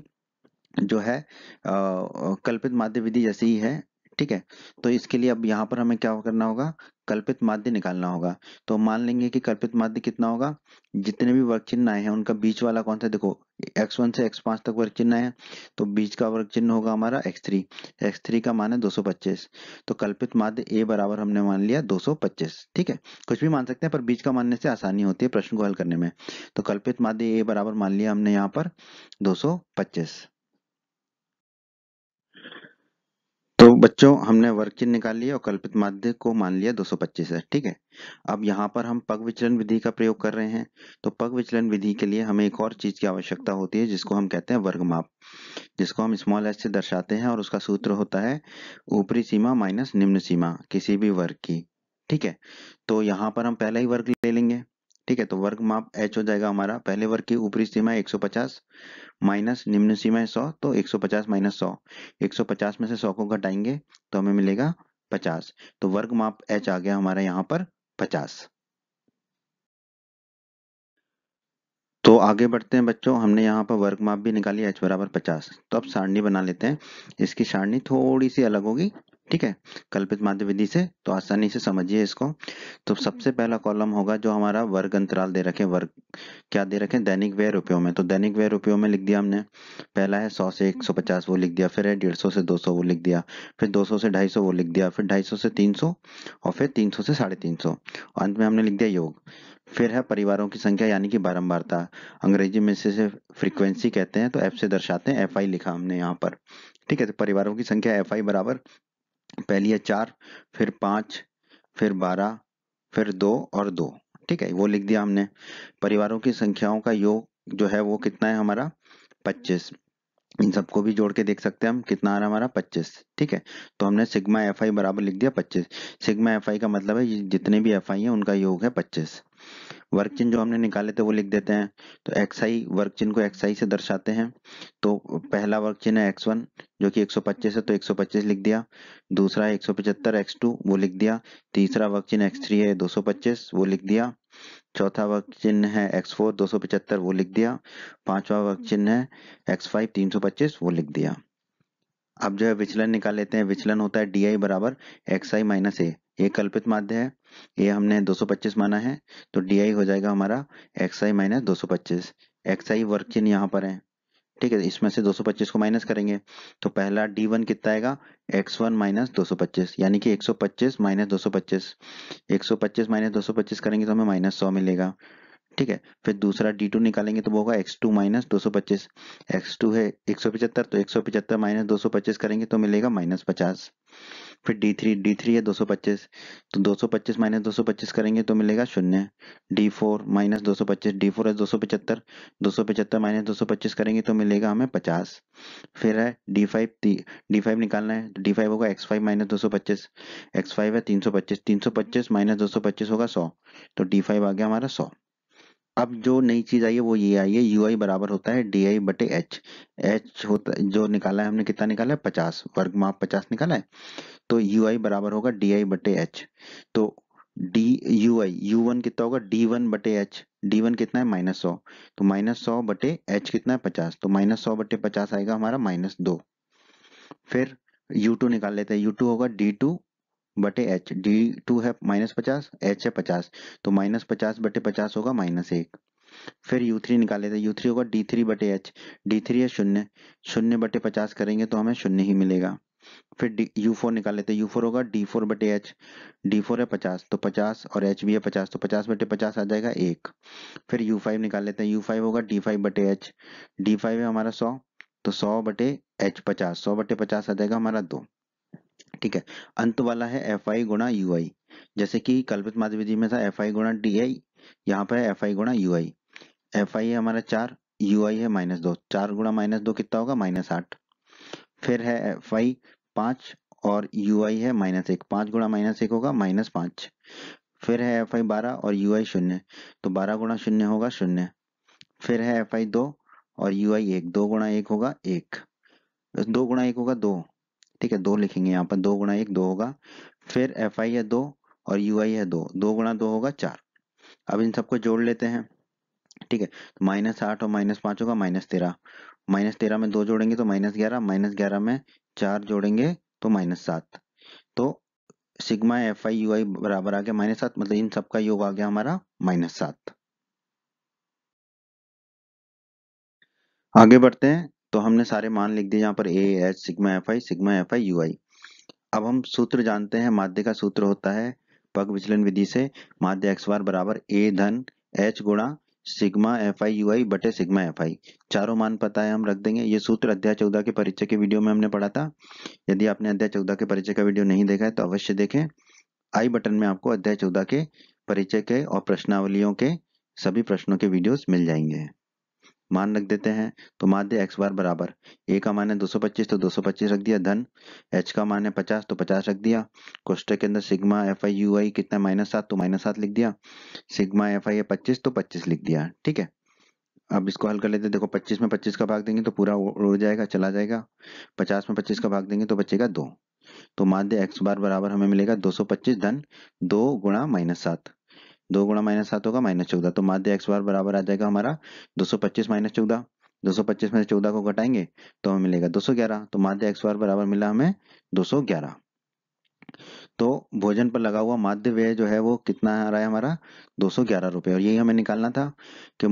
जो है कल्पित माध्य विधि जैसी ही है। ठीक है, तो इसके लिए अब यहाँ पर हमें क्या करना होगा, कल्पित माध्य निकालना होगा। तो मान लेंगे कि कल्पित माध्य कितना होगा, जितने भी वर्ग चिन्ह आए हैं उनका बीच वाला कौन सा, देखो x1 से x5 तक वर्ग चिन्ह है, तो बीच का वर्ग चिन्ह होगा हमारा x3। x3 का मान है 225। तो कल्पित माध्य a बराबर हमने मान लिया 225। ठीक है, कुछ भी मान सकते हैं पर बीच का मानने से आसानी होती है प्रश्न को हल करने में। तो कल्पित माध्य a बराबर मान लिया हमने यहाँ पर 225। तो तो बच्चों हमने वर्ग चिन्ह निकाल लिया और कल्पित माध्य को मान लिया 225 है। ठीक है, अब यहाँ पर हम पग विचलन विधि का प्रयोग कर रहे हैं। तो पग विचलन विधि के लिए हमें एक और चीज की आवश्यकता होती है जिसको हम कहते हैं वर्ग माप, जिसको हम स्मॉल एच से दर्शाते हैं और उसका सूत्र होता है ऊपरी सीमा माइनस निम्न सीमा किसी भी वर्ग की। ठीक है, तो यहाँ पर हम पहला ही वर्ग ले लेंगे। ठीक है, तो वर्ग माप h हो जाएगा हमारा, पहले वर्ग की ऊपरी सीमा 150 माइनस निम्न सीमा है 100, तो 150 माइनस 100, 150 में से 100 को घटाएंगे तो हमें मिलेगा 50। तो वर्ग माप h आ गया हमारा यहाँ पर 50। तो आगे बढ़ते हैं बच्चों, हमने यहाँ पर वर्ग माप भी निकाली h बराबर 50। तो अब सारणी बना लेते हैं। इसकी सारणी थोड़ी सी अलग होगी, ठीक है, कल्पित माध्य विधि से, तो आसानी से समझिए इसको। तो सबसे पहला कॉलम होगा जो हमारा वर्ग अंतराल दे रखे, वर्ग क्या दे रखे, दैनिक व्यय रुपयों में। तो दैनिक व्यय रुपयों में लिख दिया हमने, पहला है 100 से 150 वो लिख दिया, फिर है 150 से 200 वो लिख दिया, फिर 200 से 250 वो लिख दिया, फिर 250 से 300 और फिर 300 से 350, अंत में हमने लिख दिया योग। फिर है परिवारों की संख्या यानी कि बारंबारता, अंग्रेजी में से फ्रीक्वेंसी कहते हैं, तो एफ से दर्शाते हैं, एफ आई लिखा हमने यहाँ पर। ठीक है, तो परिवारों की संख्या एफ आई बराबर पहली है 4, फिर 5, फिर 12, फिर 2 और 2। ठीक है, वो लिख दिया हमने। परिवारों की संख्याओं का योग जो है वो कितना है हमारा 25। इन सबको भी जोड़ के देख सकते हैं हम, कितना आ रहा है हमारा 25। ठीक है, तो हमने सिग्मा एफ आई बराबर लिख दिया 25। सिग्मा एफ आई का मतलब है जितने भी एफ आई है उनका योग है 25। वर्ग चिन्ह जो हमने निकाले थे वो लिख देते हैं। तो एक्स आई, वर्ग चिन्ह को एक्स आई से दर्शाते हैं। तो पहला वर्ग चिन्ह है एक्स वन जो कि 125 है, तो 125 लिख दिया। दूसरा है 175 एक्स टू, वो लिख दिया। तीसरा वर्ग चिन्ह एक्स थ्री है 225, वो लिख दिया। चौथा वर्ग चिन्ह है एक्स फोर 275, वो लिख दिया। पांचवा वर्ग चिन्ह है एक्स फाइव 325, वो लिख दिया। अब जो है विचलन निकाल लेते हैं। विचलन होता है डी आई बराबर एक्स आई माइनस ए। ये कल्पित माध्य है, ये हमने 225 माना है, तो डी आई हो जाएगा हमारा एक्स आई माइनस 225। एक्स आई वर्ग चिन्ह यहाँ पर है। ठीक है, इसमें से 225 को माइनस करेंगे तो पहला डी वन कितना आएगा, एक्स वन माइनस 225, यानी कि 125 माइनस 225। 125 माइनस 225 करेंगे तो हमें माइनस 100 मिलेगा। ठीक है, फिर दूसरा D2 निकालेंगे तो वो होगा x2 माइनस 225। x2 है 175, तो 175 माइनस 225 करेंगे तो मिलेगा माइनस 50। फिर D3 है 225, तो 225 माइनस 225 करेंगे तो मिलेगा शून्य। D4 माइनस 225, D4 है 275, 275 माइनस 225 करेंगे तो मिलेगा हमें 50। फिर है D5 निकालना है, तो D5 होगा x5 माइनस 225, x5 है 325, 325 माइनस 225 होगा 100, तो D5 आ गया हमारा 100। अब जो नई चीज आई है वो ये आई है, यू आई बराबर होता है डी आई बटे एच। एच होता जो निकाला है हमने, कितना निकाला है 50, वर्ग माप 50 निकाला है, तो यू आई बराबर होगा डी आई बटे एच। तो D you I you one कितना होगा डी वन बटे एच, डी वन कितना है -100, तो -100 बटे एच कितना है 50, तो -100 बटे 50 आएगा हमारा -2। फिर यू टू निकाल लेते हैं, यू टू होगा डी टू बटे एच, डी टू है -50, एच है 50, तो -50 बटे 50 होगा -1। फिर U3 निकाले थे, U3 होगा D3 बटे एच, D3 है शून्य, शून्य बटे 50 करेंगे तो हमें शून्य ही मिलेगा। फिर U4 निकाले थे, U4 होगा D4 बटे एच, D4 है 50, तो 50 और H भी है 50, तो 50 बटे 50 आ जाएगा 1। फिर U5 निकाल लेते हैं, U5 होगा D5 बटे एच, D5 है हमारा 100, तो 100 बटे एच 50, 100 बटे 50 आ जाएगा हमारा 2। ठीक है, अंत वाला है एफ आई गुणा यू आई। जैसे कि कल्पित माध्य विधि में था एफ आई गुणा डी आई, यहाँ पर है एफ आई गुणा यू आई। एफ आई है हमारा 4, यू आई है -2, 4 गुणा -2 कितना होगा -8। फिर है एफ आई 5 और यू आई है -1, 5 गुणा -1 होगा -5। फिर है एफ आई 12 और यू आई 0, तो 12 गुणा 0 होगा 0। फिर है एफ आई 2 और यू आई 1, 2 गुणा 1 होगा 1, 2 गुणा 1 होगा 2। ठीक है, 2 लिखेंगे यहाँ पर, 2 गुणा 1 2 होगा। फिर एफ आई है 2 और यू आई है 2, 2 गुणा 2 होगा 4। अब इन सबको जोड़ लेते हैं। ठीक है, तो -8 और -5 होगा -13, -13 में 2 जोड़ेंगे तो -11, -11 में 4 जोड़ेंगे तो -7। तो सिग्मा एफ आई यू आई बराबर आ गया -7, मतलब इन सबका योग आ गया हमारा -7। आगे बढ़ते हैं, तो हमने सारे मान लिख दिए यहाँ पर A H sigma F I U I. अब हम सूत्र जानते हैं, माध्य का सूत्र होता है पग विचलन विधि से, माध्य एक्स बार बराबर ए धन एच गुणा सिग्मा एफ आई यू आई बटे सिग्मा एफ आई। चारों मान पता है, हम रख देंगे। ये सूत्र अध्याय 14 के परिचय के वीडियो में हमने पढ़ा था। यदि आपने अध्याय 14 के परिचय का वीडियो नहीं देखा है तो अवश्य देखें। आई बटन में आपको अध्याय 14 के परिचय के और प्रश्नावलियों के सभी प्रश्नों के वीडियोस मिल जाएंगे। मान रख देते हैं। तो माध्य x बार बराबर a का मान है 225 तो 225 रख दिया, धन h का मान है 50 तो 50 रख दिया। कोष्टक के अंदर सिग्मा एफ आई यू आई कितना -7 तो -7 लिख दिया। सिग्मा एफ आई है 25 तो 25 लिख दिया। ठीक है, अब इसको हल कर लेते हैं। देखो 25 में 25 का भाग देंगे तो पूरा उड़ जाएगा, चला जाएगा। 50 में 25 का भाग देंगे तो बचेगा 2। तो माध्य x बार बराबर हमें मिलेगा 225 धन 2 गुणा -7। 2 गुणा -7 होगा -14। तो माध्य x बार बराबर आ जाएगा हमारा 225 -14। 225 में से 14 को घटाएंगे तो हमें मिलेगा 211। तो माध्य x बार बराबर मिला हमें 211। तो भोजन पर लगा हुआ माध्य व्यय जो है वो कितना आ रहा है हमारा 211 रुपए। और यही हमें निकालना था कि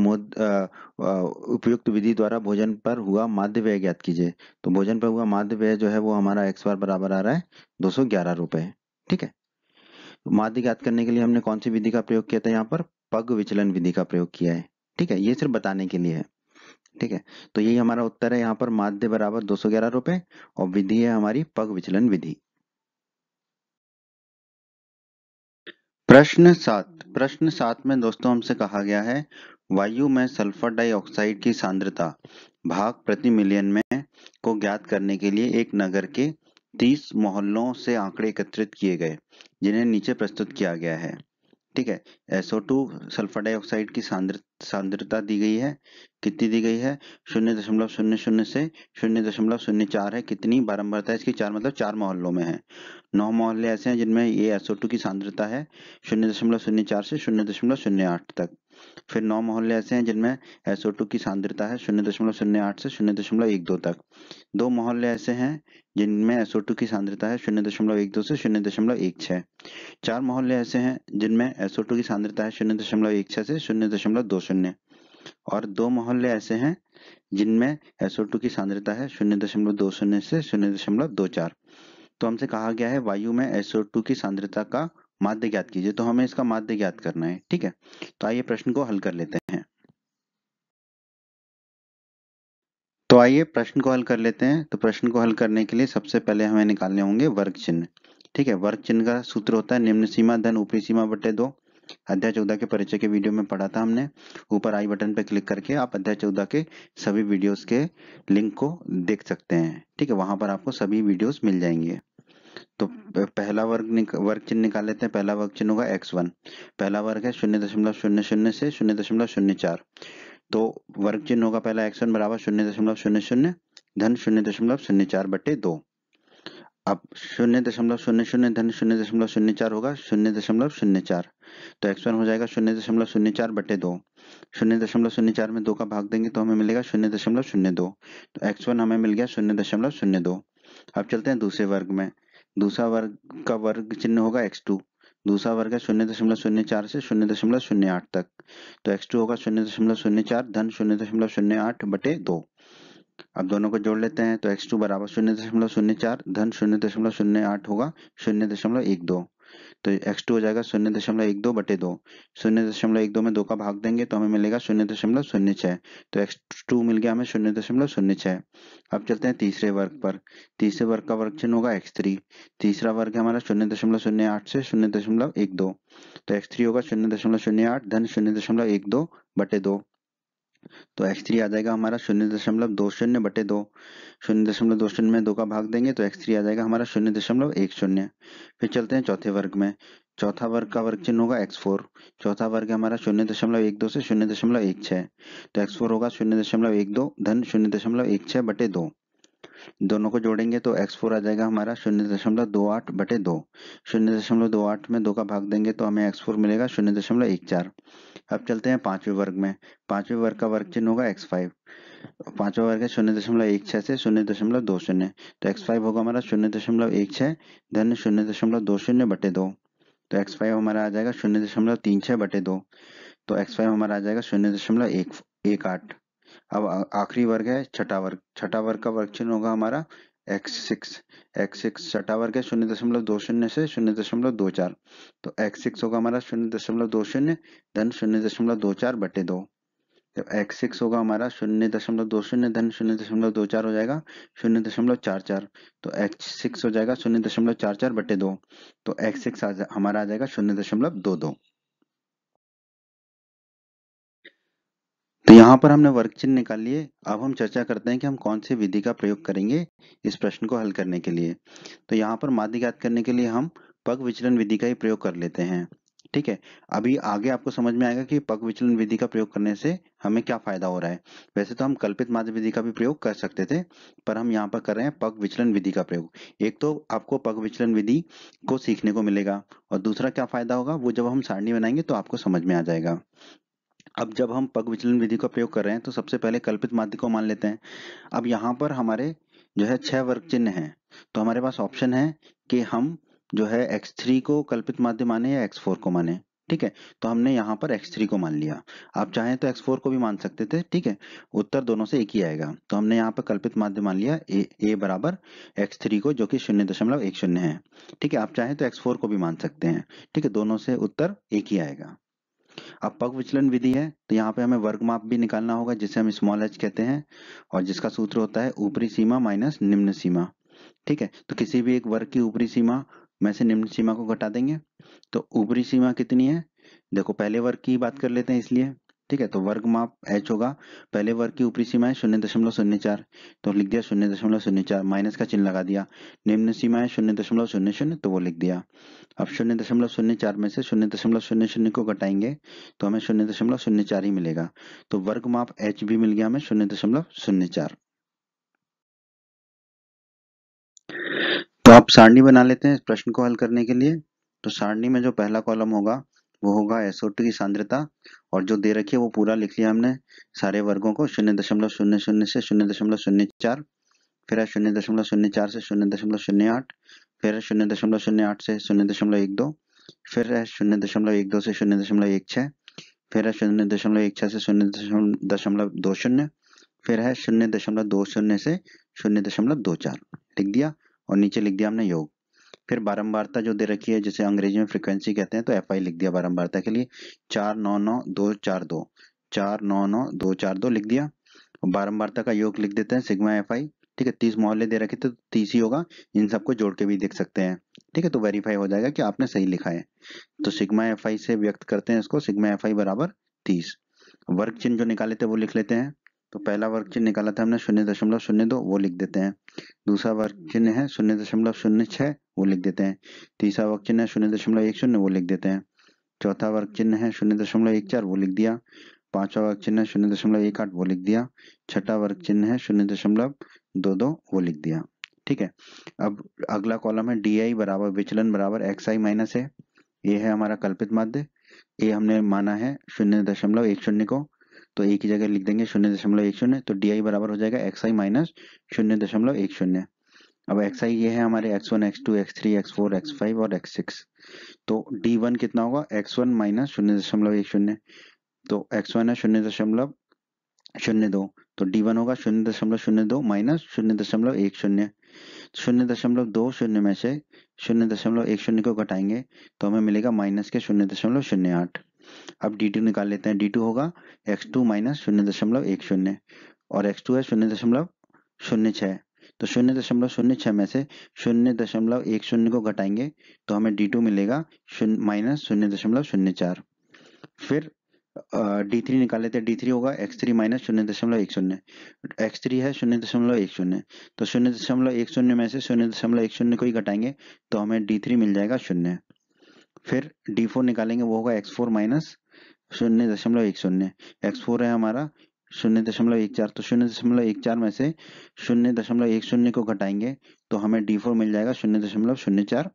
उपयुक्त विधि द्वारा भोजन पर हुआ माध्य व्यय ज्ञात कीजिए। तो भोजन पर हुआ माध्य व्यय जो है वो हमारा x बार बराबर आ रहा है 211 रुपए। ठीक है, माध्य ज्ञात करने के लिए हमने कौन सी विधि का प्रयोग किया था? यहाँ पर पग विचलन विधि का प्रयोग किया है। ठीक है, ये सिर्फ बताने के लिए है। ठीक है, तो यही हमारा उत्तर है। यहाँ पर माध्य बराबर 211 रुपए और विधि है हमारी पग विचलन विधि। प्रश्न 7 में दोस्तों हमसे कहा गया है वायु में सल्फर डाइऑक्साइड की सांद्रता भाग प्रति मिलियन में को ज्ञात करने के लिए एक नगर के 30 मोहल्लों से आंकड़े एकत्रित किए गए जिन्हें नीचे प्रस्तुत किया गया है। ठीक है, SO2 सल्फर डाइऑक्साइड की सांद्रता दी गई है। कितनी दी गई है? 0.00 से 0.04 है। कितनी बारंबारता है इसकी? 4, मतलब 4 मोहल्लों में है। 9 मोहल्ले ऐसे हैं जिनमें ये SO2 की सांद्रता है 0.04 से 0.08 तक। फिर 9 मोहल्ले ऐसे हैं जिनमें SO2 की सांद्रता है 0.08 से 0.12 तक। 2 मोहल्ले ऐसे हैं जिनमें SO2 की सांद्रता है 0.12 से 0.16। 4 मोहल्ले ऐसे हैं जिनमें SO2 की सांद्रता है 0.16 से 0.20। और 2 मोहल्ले ऐसे हैं जिनमें SO2 की सांद्रता है 0.20 से 0.24। तो हमसे कहा गया है वायु में SO2 की सांद्रता का माध्य ज्ञात कीजिए। तो हमें इसका माध्य ज्ञात करना है। ठीक है, तो आइए प्रश्न को हल कर लेते हैं। तो आइए प्रश्न को हल कर लेते हैं। तो प्रश्न को हल करने के लिए सबसे पहले हमें निकालने होंगे वर्ग चिन्ह। ठीक है, वर्ग चिन्ह का सूत्र होता है निम्न सीमा धन ऊपरी सीमा बटे 2। अध्याय 14 के परिचय के वीडियो में पढ़ा था हमने। ऊपर आई बटन पर क्लिक करके आप अध्याय 14 के सभी वीडियोस के लिंक को देख सकते हैं। ठीक है, वहां पर आपको सभी वीडियोस मिल जाएंगे। तो पहला वर्ग चिन्ह निकाल लेते हैं। पहला वर्ग चिन्ह होगा x1। पहला वर्ग है 0.00 से 0.04। तो वर्ग चिन्ह होगा पहला x1 बराबर 0.00 धन 0.04 बटे 2। अब 0.00 धन 0.04 होगा 0.04। तो x1 हो जाएगा 0.04 बटे 2। 0.04 में 2 का भाग देंगे तो हमें मिलेगा 0.02। तो x1 हमें मिल गया 0.02। अब चलते हैं दूसरे वर्ग में। दूसरा वर्ग का वर्ग चिन्ह होगा x2। दूसरा वर्ग है 0.04 से 0.08 तक। तो x2 होगा 0.04 धन 0.08 बटे 2। अब दोनों को जोड़ लेते हैं। तो x2 बराबर 0.04 धन 0.08 होगा 0.12। तो x2 हो जाएगा 0.12 बटे 2। 0.12 में 2 का भाग देंगे तो हमें मिलेगा 0.06। तो x2 मिल गया हमें 0.06। अब चलते हैं तीसरे वर्ग पर। तीसरे वर्ग का वर्ग चिन्ह होगा x3। तीसरा वर्ग है हमारा 0.08 से 0.12। तो x3 होगा 0.08 धन 0.12 बटे 2। तो x3 आ जाएगा हमारा 0.20 बटे 2। 0.20 में 2 का भाग देंगे तो x3 आ जाएगा हमारा 0.10। फिर चलते हैं चौथे वर्ग में। चौथा वर्ग का वर्ग चिन्ह होगा x4। चौथा वर्ग है हमारा 0.12 से 0.16। तो x4 होगा 0.12 धन 0.16 बटे 2। दोनों को जोड़ेंगे तो x4 आ जाएगा हमारा 0.28 बटे 2। 0.28 में 2 का भाग देंगे तो हमें x4 मिलेगा 0.14। अब चलते हैं पांचवें वर्ग में। पांचवें वर्ग का वर्ग चिन्ह होगा x5। पांचवा वर्ग है 0.16 से 0.20। तो x5 होगा हमारा 0.16 धन 0.20 बटे 2। तो x5 हमारा आ जाएगा 0.36 बटे 2। तो x5 हमारा आ जाएगा 0.118। अब आखिरी वर्ग है छठा वर्ग। छठा वर्ग का वर्ग चिन्ह होगा हमारा x6। x6 छठा वर्ग है 0.20 से 0.24। तो x6 होगा हमारा 0.20 धन 0.24 बटे 2। तो x6 होगा हमारा 0.20 धन 0.24 हो जाएगा 0.44। तो x6 हो जाएगा 0.44/2। तो x6 हमारा आ जाएगा 0.22। तो यहाँ पर हमने वर्ग चिन्ह निकाल लिए। अब हम चर्चा करते हैं कि हम कौन सी विधि का प्रयोग करेंगे इस प्रश्न को हल करने के लिए। तो यहाँ पर माध्य ज्ञात करने के लिए हम पग विचलन विधि का ही प्रयोग कर लेते हैं। ठीक है, अभी आगे आपको समझ में आएगा कि पग विचलन विधि का प्रयोग करने से हमें क्या फायदा हो रहा है। वैसे तो हम कल्पित माध्य विधि का भी प्रयोग कर सकते थे, पर हम यहाँ पर कर रहे हैं पग विचलन विधि का प्रयोग। एक तो आपको पग विचलन विधि को सीखने को मिलेगा, और दूसरा क्या फायदा होगा वो जब हम सारणी बनाएंगे तो आपको समझ में आ जाएगा। अब जब हम पग विचलन विधि का प्रयोग कर रहे हैं तो सबसे पहले कल्पित माध्य को मान लेते हैं। अब यहाँ पर हमारे जो है 6 वर्ग चिन्ह हैं, तो हमारे पास ऑप्शन है कि हम जो है x3 को कल्पित माध्य माने या x4 को माने। ठीक है, तो हमने यहाँ पर x3 को मान लिया। आप चाहें तो x4 को भी मान सकते थे। ठीक है, उत्तर दोनों से एक ही आएगा। तो हमने यहाँ पर कल्पित माध्य मान लिया a बराबर x3 को, जो कि 0.10 है। ठीक है, आप चाहें तो x4 को भी मान सकते हैं। ठीक है, दोनों से उत्तर एक ही आएगा। अब पग विचलन विधि है तो यहाँ पे हमें वर्ग माप भी निकालना होगा, जिसे हम स्मॉल h कहते हैं, और जिसका सूत्र होता है ऊपरी सीमा माइनस निम्न सीमा। ठीक है, तो किसी भी एक वर्ग की ऊपरी सीमा में से निम्न सीमा को घटा देंगे। तो ऊपरी सीमा कितनी है, देखो पहले वर्ग की बात कर लेते हैं इसलिए। ठीक है, तो वर्ग माप h होगा, पहले वर्ग की ऊपरी सीमा है 0.04, तो लिख दिया 0.04, माइनस का चिन्ह लगा दिया। निम्न सीमा है 0.00, तो वो लिख दिया। अब 0.04 में से 0.00 को घटाएंगे तो हमें 0.04 ही मिलेगा। तो वर्ग माप h भी मिल गया हमें 0.04। तो आप सारणी बना लेते हैं इस प्रश्न को हल करने के लिए। तो सारणी में जो पहला कॉलम होगा वो होगा SO2 की सांद्रता, और जो दे रखी है वो पूरा लिख लिया हमने सारे वर्गों को। 0.00 से 0.04, फिर है 0.04 से 0.08, फिर है 0.08 से 0.12, फिर है 0.12 से 0.16, फिर है 0.16 से 0.20, फिर है 0.20 से 0.24 लिख दिया, और नीचे लिख दिया हमने योग। फिर बारंबारता जो दे रखी है, जिसे अंग्रेजी में फ्रीक्वेंसी कहते हैं, तो FI लिख दिया बारंबारता के लिए 499242, 499242 लिख दिया। बारंबारता का योग लिख देते हैं सिग्मा FI। ठीक है, 30 मोहल्ले दे रखे तो 30 ही होगा, इन सबको जोड़ के भी देख सकते हैं। ठीक है, तो वेरीफाई हो जाएगा कि आपने सही लिखा है। तो सिग्मा FI से व्यक्त करते हैं इसको, सिग्मा FI बराबर 30। वर्ग चिन्ह जो निकाले थे वो लिख लेते हैं। तो पहला वर्ग चिन्ह निकाला था हमने 0.02, वो लिख देते हैं। दूसरा वर्ग चिन्ह है 0.06, वो लिख देते हैं। तीसरा वर्ग चिन्ह है 0.10, वो लिख देते हैं। चौथा वर्ग चिन्ह है 0.14, वो लिख दिया। पांचवा वर्ग चिन्ह है 0.18, वो लिख दिया। छठा वर्ग चिन्ह है 0.22, वो लिख दिया। ठीक है, अब अगला कॉलम है DI बराबर विचलन बराबर XI माइनस है। ये है हमारा कल्पित माध्य। ए हमने माना है 0.10 को, तो ए की जगह लिख देंगे 0.10। तो DI बराबर हो जाएगा XI माइनस 0.10। अब XI ये है हमारे X1 X2 X3 X4 X5 और X6। तो D1 कितना होगा, X1 माइनस 0.10, तो X1 है 0.02, तो D1 होगा 0.02 माइनस 0.10। 0.20 में से 0.10 को घटाएंगे तो हमें मिलेगा माइनस के 0.08। अब D2 निकाल लेते हैं। D2 होगा X2 माइनस 0.10, और X2 है 0.06, तो 0.06 में से 0.10 को घटाएंगे तो हमें D2 मिलेगा माइनस 0.04। फिर D3 निकाल लेते हैं। D3 होगा X3 माइनस 0.10, X3 है 0.10, तो 0.10 में से 0.10 को ही घटाएंगे तो हमें D3 मिल जाएगा 0। फिर D4 निकालेंगे, वो होगा X4 माइनस 0.10। X4 है हमारा 0.14, तो 0.14 में से 0.10 को घटाएंगे तो हमें D4 मिल जाएगा 0.04।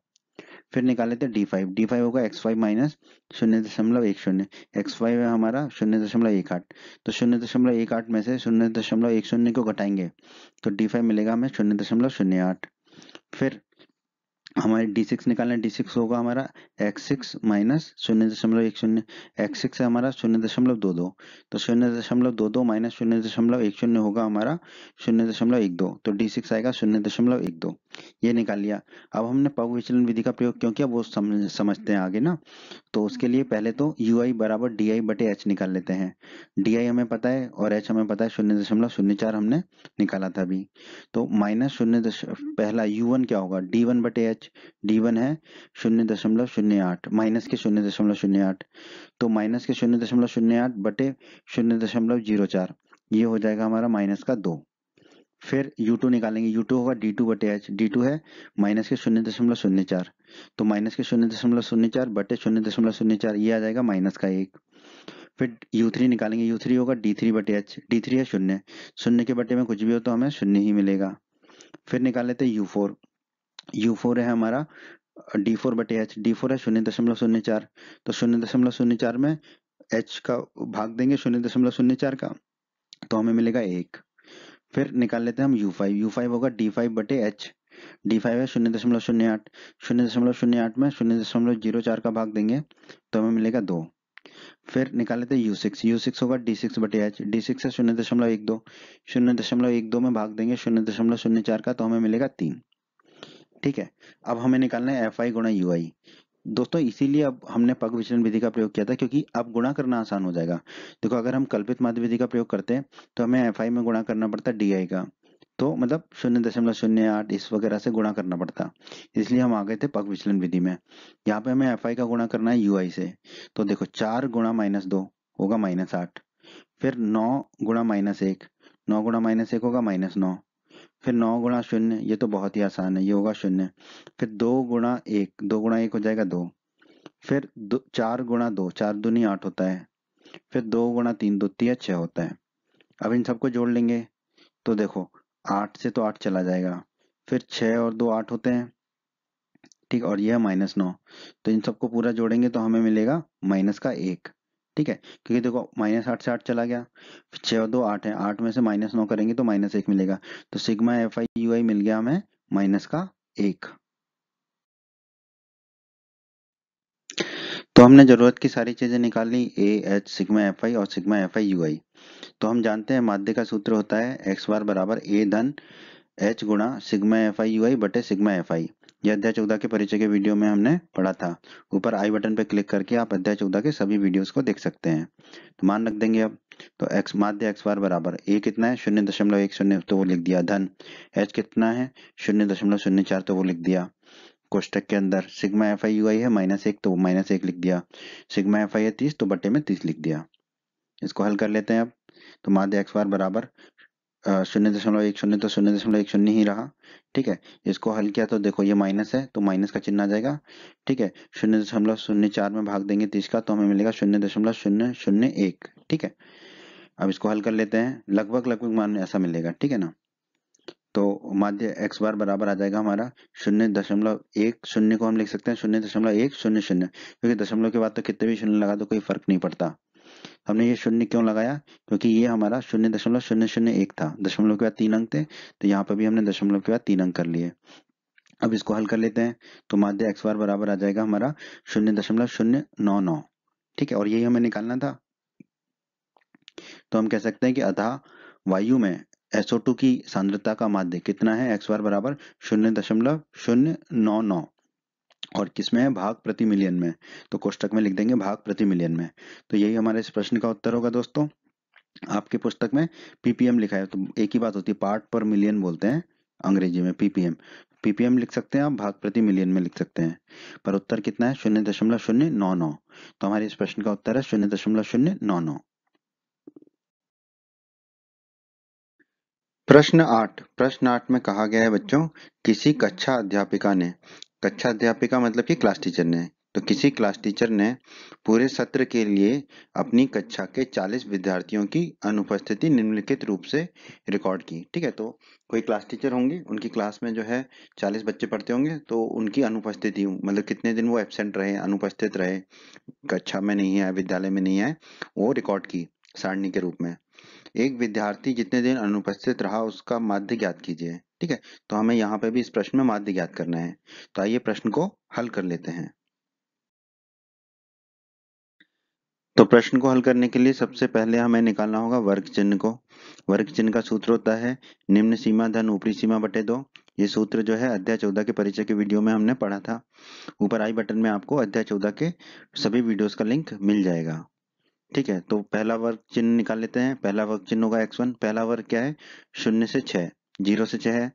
फिर निकाले थे D5। D5 होगा X5 माइनस 0.10, X5 है हमारा 0.18, तो 0.18 में से 0.10 को घटाएंगे तो D5 मिलेगा हमें 0.08। फिर हमारे D6 निकालना है। D6 होगा हमारा x6 माइनस 0.10, x6 है हमारा 0.22, तो 0.22 माइनस 0.10 होगा हमारा 0.12, तो D6 आएगा 0.12। ये निकाल लिया। अब हमने पग विचलन विधि का प्रयोग क्यों किया वो समझते हैं आगे ना। तो उसके लिए पहले तो ui बराबर डी बटे एच निकाल लेते हैं। डी हमें पता है और एच हमें पता है, 0.04 हमने निकाला था अभी। तो माइनस पहला u1 क्या होगा, d1 बटे एच, d1 है 0.08 माइनस के 0.08, तो माइनस के 0.08 बटे 0.04, ये हो जाएगा हमारा माइनस का 2। फिर U2 निकालेंगे, U2 होगा D2 बटे एच, D2 है माइनस के 0.04, तो माइनस के 0.04 बटे 0.04, ये आ जाएगा माइनस का 1। फिर U3 निकालेंगे, U3 होगा D3 बटे एच, D3 है 0, 0 के बटे में कुछ भी हो तो हमें 0 ही मिलेगा। फिर निकाल लेते हैं U4, U4 है हमारा D4 बटे एच, D4 है 0.04, तो 0.04 में h का भाग देंगे 0.04 का, तो हमें मिलेगा 1। फिर निकाल लेते हैं हम U5 होगा D5 बटे एच, D5 है 0.08, 0.08 में 0.04 का भाग देंगे तो हमें मिलेगा 2। फिर निकाल लेते हैं U6 होगा D6 बटे एच, D6 है 0.12, 0.12 में भाग देंगे 0.04 का, तो हमें मिलेगा 3। ठीक है, अब हमें निकालना है Fi गुणा Ui। दोस्तों इसीलिए अब हमने पग विचलन विधि का प्रयोग किया था, क्योंकि अब गुणा करना आसान हो जाएगा। देखो अगर हम कल्पित माध्य विधि का प्रयोग करते हैं तो हमें Fi में गुणा करना पड़ता है Di का, तो मतलब 0.08 इस वगैरह से गुणा करना पड़ता, इसलिए हम आ गए थे पग विचलन विधि में। यहाँ पे हमें Fi का गुणा करना है Ui से, तो देखो 4 गुणा -2 होगा -8, फिर 9 गुणा -1, 9 गुणा -1 होगा -9, फिर 9 गुणा 0, ये तो बहुत ही आसान है, ये होगा 0, फिर 2 गुणा 1, 2 गुणा 1 हो जाएगा 2, फिर 4 गुणा 2, 4 दूनी 8 होता है, फिर 2 गुणा 3, 2 तिया 6 होता है। अब इन सबको जोड़ लेंगे तो देखो 8 से तो 8 चला जाएगा, फिर 6 और 2 8 होते हैं, ठीक, और यह -9, तो इन सबको पूरा जोड़ेंगे तो हमें मिलेगा माइनस का 1। ठीक है, क्योंकि देखो -8 से 8 चला गया, 6 और 2 8 है, 8 में से -9 करेंगे तो -1 मिलेगा, तो सिग्मा Fi Ui मिल गया हमें माइनस का 1। तो हमने जरूरत की सारी चीजें निकाल ली, ए एच सिग्मा Fi और सिग्मा Fi Ui। तो हम जानते हैं माध्य का सूत्र होता है x बार बराबर a धन h गुणा सिग्मा Fi Ui बटे सिग्मा Fi। यह अध्याय 14 के परिचय के वीडियो में हमने पढ़ा था। ऊपर आई बटन पर क्लिक करके आप अध्याय 14 के सभी वीडियोस को देख सकते हैं। तो मान रख देंगे अब, तो x माध्य x बार बराबर a कितना है 0.10, तो वो लिख दिया, धन h कितना है 0.04, तो वो लिख दिया। कोष्टक के अंदर सिग्मा Fi Ui है -1, तो -1 लिख दिया। सिग्मा Fi है 30, तो बटे में 30 लिख दिया। इसको हल कर लेते हैं अब, तो माध्य x बार बराबर 0.10 तो 0.10 ही रहा। ठीक है, इसको हल किया तो देखो ये माइनस है तो माइनस का चिन्ह आ जाएगा। ठीक है, 0.04 में भाग देंगे 30 का, तो हमें मिलेगा 0.001। ठीक है, अब इसको हल कर लेते हैं, लगभग लगभग मान ऐसा मिलेगा। ठीक है ना, तो माध्य x बार बराबर आ जाएगा हमारा 0.10 को हम लिख सकते हैं 0.100, क्योंकि दशमलव के बाद तो कितने भी शून्य लगा दो कोई फर्क नहीं पड़ता। हमने ये शून्य क्यों लगाया, क्योंकि ये हमारा 0.001 था, दशमलव के बाद 3 अंक थे, तो यहाँ पर भी हमने दशमलव के बाद 3 अंक कर लिए। अब इसको हल कर लेते हैं, तो माध्य x बार बराबर आ जाएगा हमारा 0.099। ठीक है, और यही हमें निकालना था। तो हम कह सकते हैं कि अतः वायु में SO2 की सांद्रता का माध्य कितना है, x बार बराबर 0.099, और किसमें है, भाग प्रति मिलियन में, तो कोष्टक में लिख देंगे भाग प्रति मिलियन में। तो यही हमारे इस प्रश्न का उत्तर होगा दोस्तों। आपकी पुस्तक में ppm लिखा है, तो एक ही बात होती है, पार्ट पर मिलियन बोलते हैं अंग्रेजी में, ppm लिख सकते हैं आप, भाग प्रति मिलियन में लिख सकते हैं, पर उत्तर कितना है 0.099। तो हमारे इस प्रश्न का उत्तर है 0.099। प्रश्न 8 में कहा गया है बच्चों, किसी कक्षा अध्यापिका मतलब कि क्लास टीचर ने, तो किसी क्लास टीचर ने पूरे सत्र के लिए अपनी कक्षा के 40 विद्यार्थियों की अनुपस्थिति निम्नलिखित रूप से रिकॉर्ड की। ठीक है, तो कोई क्लास टीचर होंगे, उनकी क्लास में जो है 40 बच्चे पढ़ते होंगे, तो उनकी अनुपस्थिति मतलब कितने दिन वो एब्सेंट रहे, अनुपस्थित रहे, कक्षा में नहीं आए, विद्यालय में नहीं आए, वो रिकॉर्ड की सारणी के रूप में। एक विद्यार्थी जितने दिन अनुपस्थित रहा उसका माध्य ज्ञात कीजिए। ठीक है, तो हमें यहाँ पे भी इस प्रश्न में माध्य ज्ञात करना है। तो आइए प्रश्न को हल कर लेते हैं। तो प्रश्न को हल करने के लिए सबसे पहले हमें निकालना होगा वर्ग चिन्ह को। वर्ग चिन्ह का सूत्र होता है निम्न सीमा धन ऊपरी सीमा बटे 2। ये सूत्र जो है अध्याय 14 के परिचय के वीडियो में हमने पढ़ा था। ऊपर आई बटन में आपको अध्याय 14 के सभी वीडियोस का लिंक मिल जाएगा। ठीक है, तो पहला वर्ग चिन्ह निकाल लेते हैं। पहला वर्ग चिन्ह होगा x1। पहला वर्ग क्या है? 0 से 6, 0 से 6 है,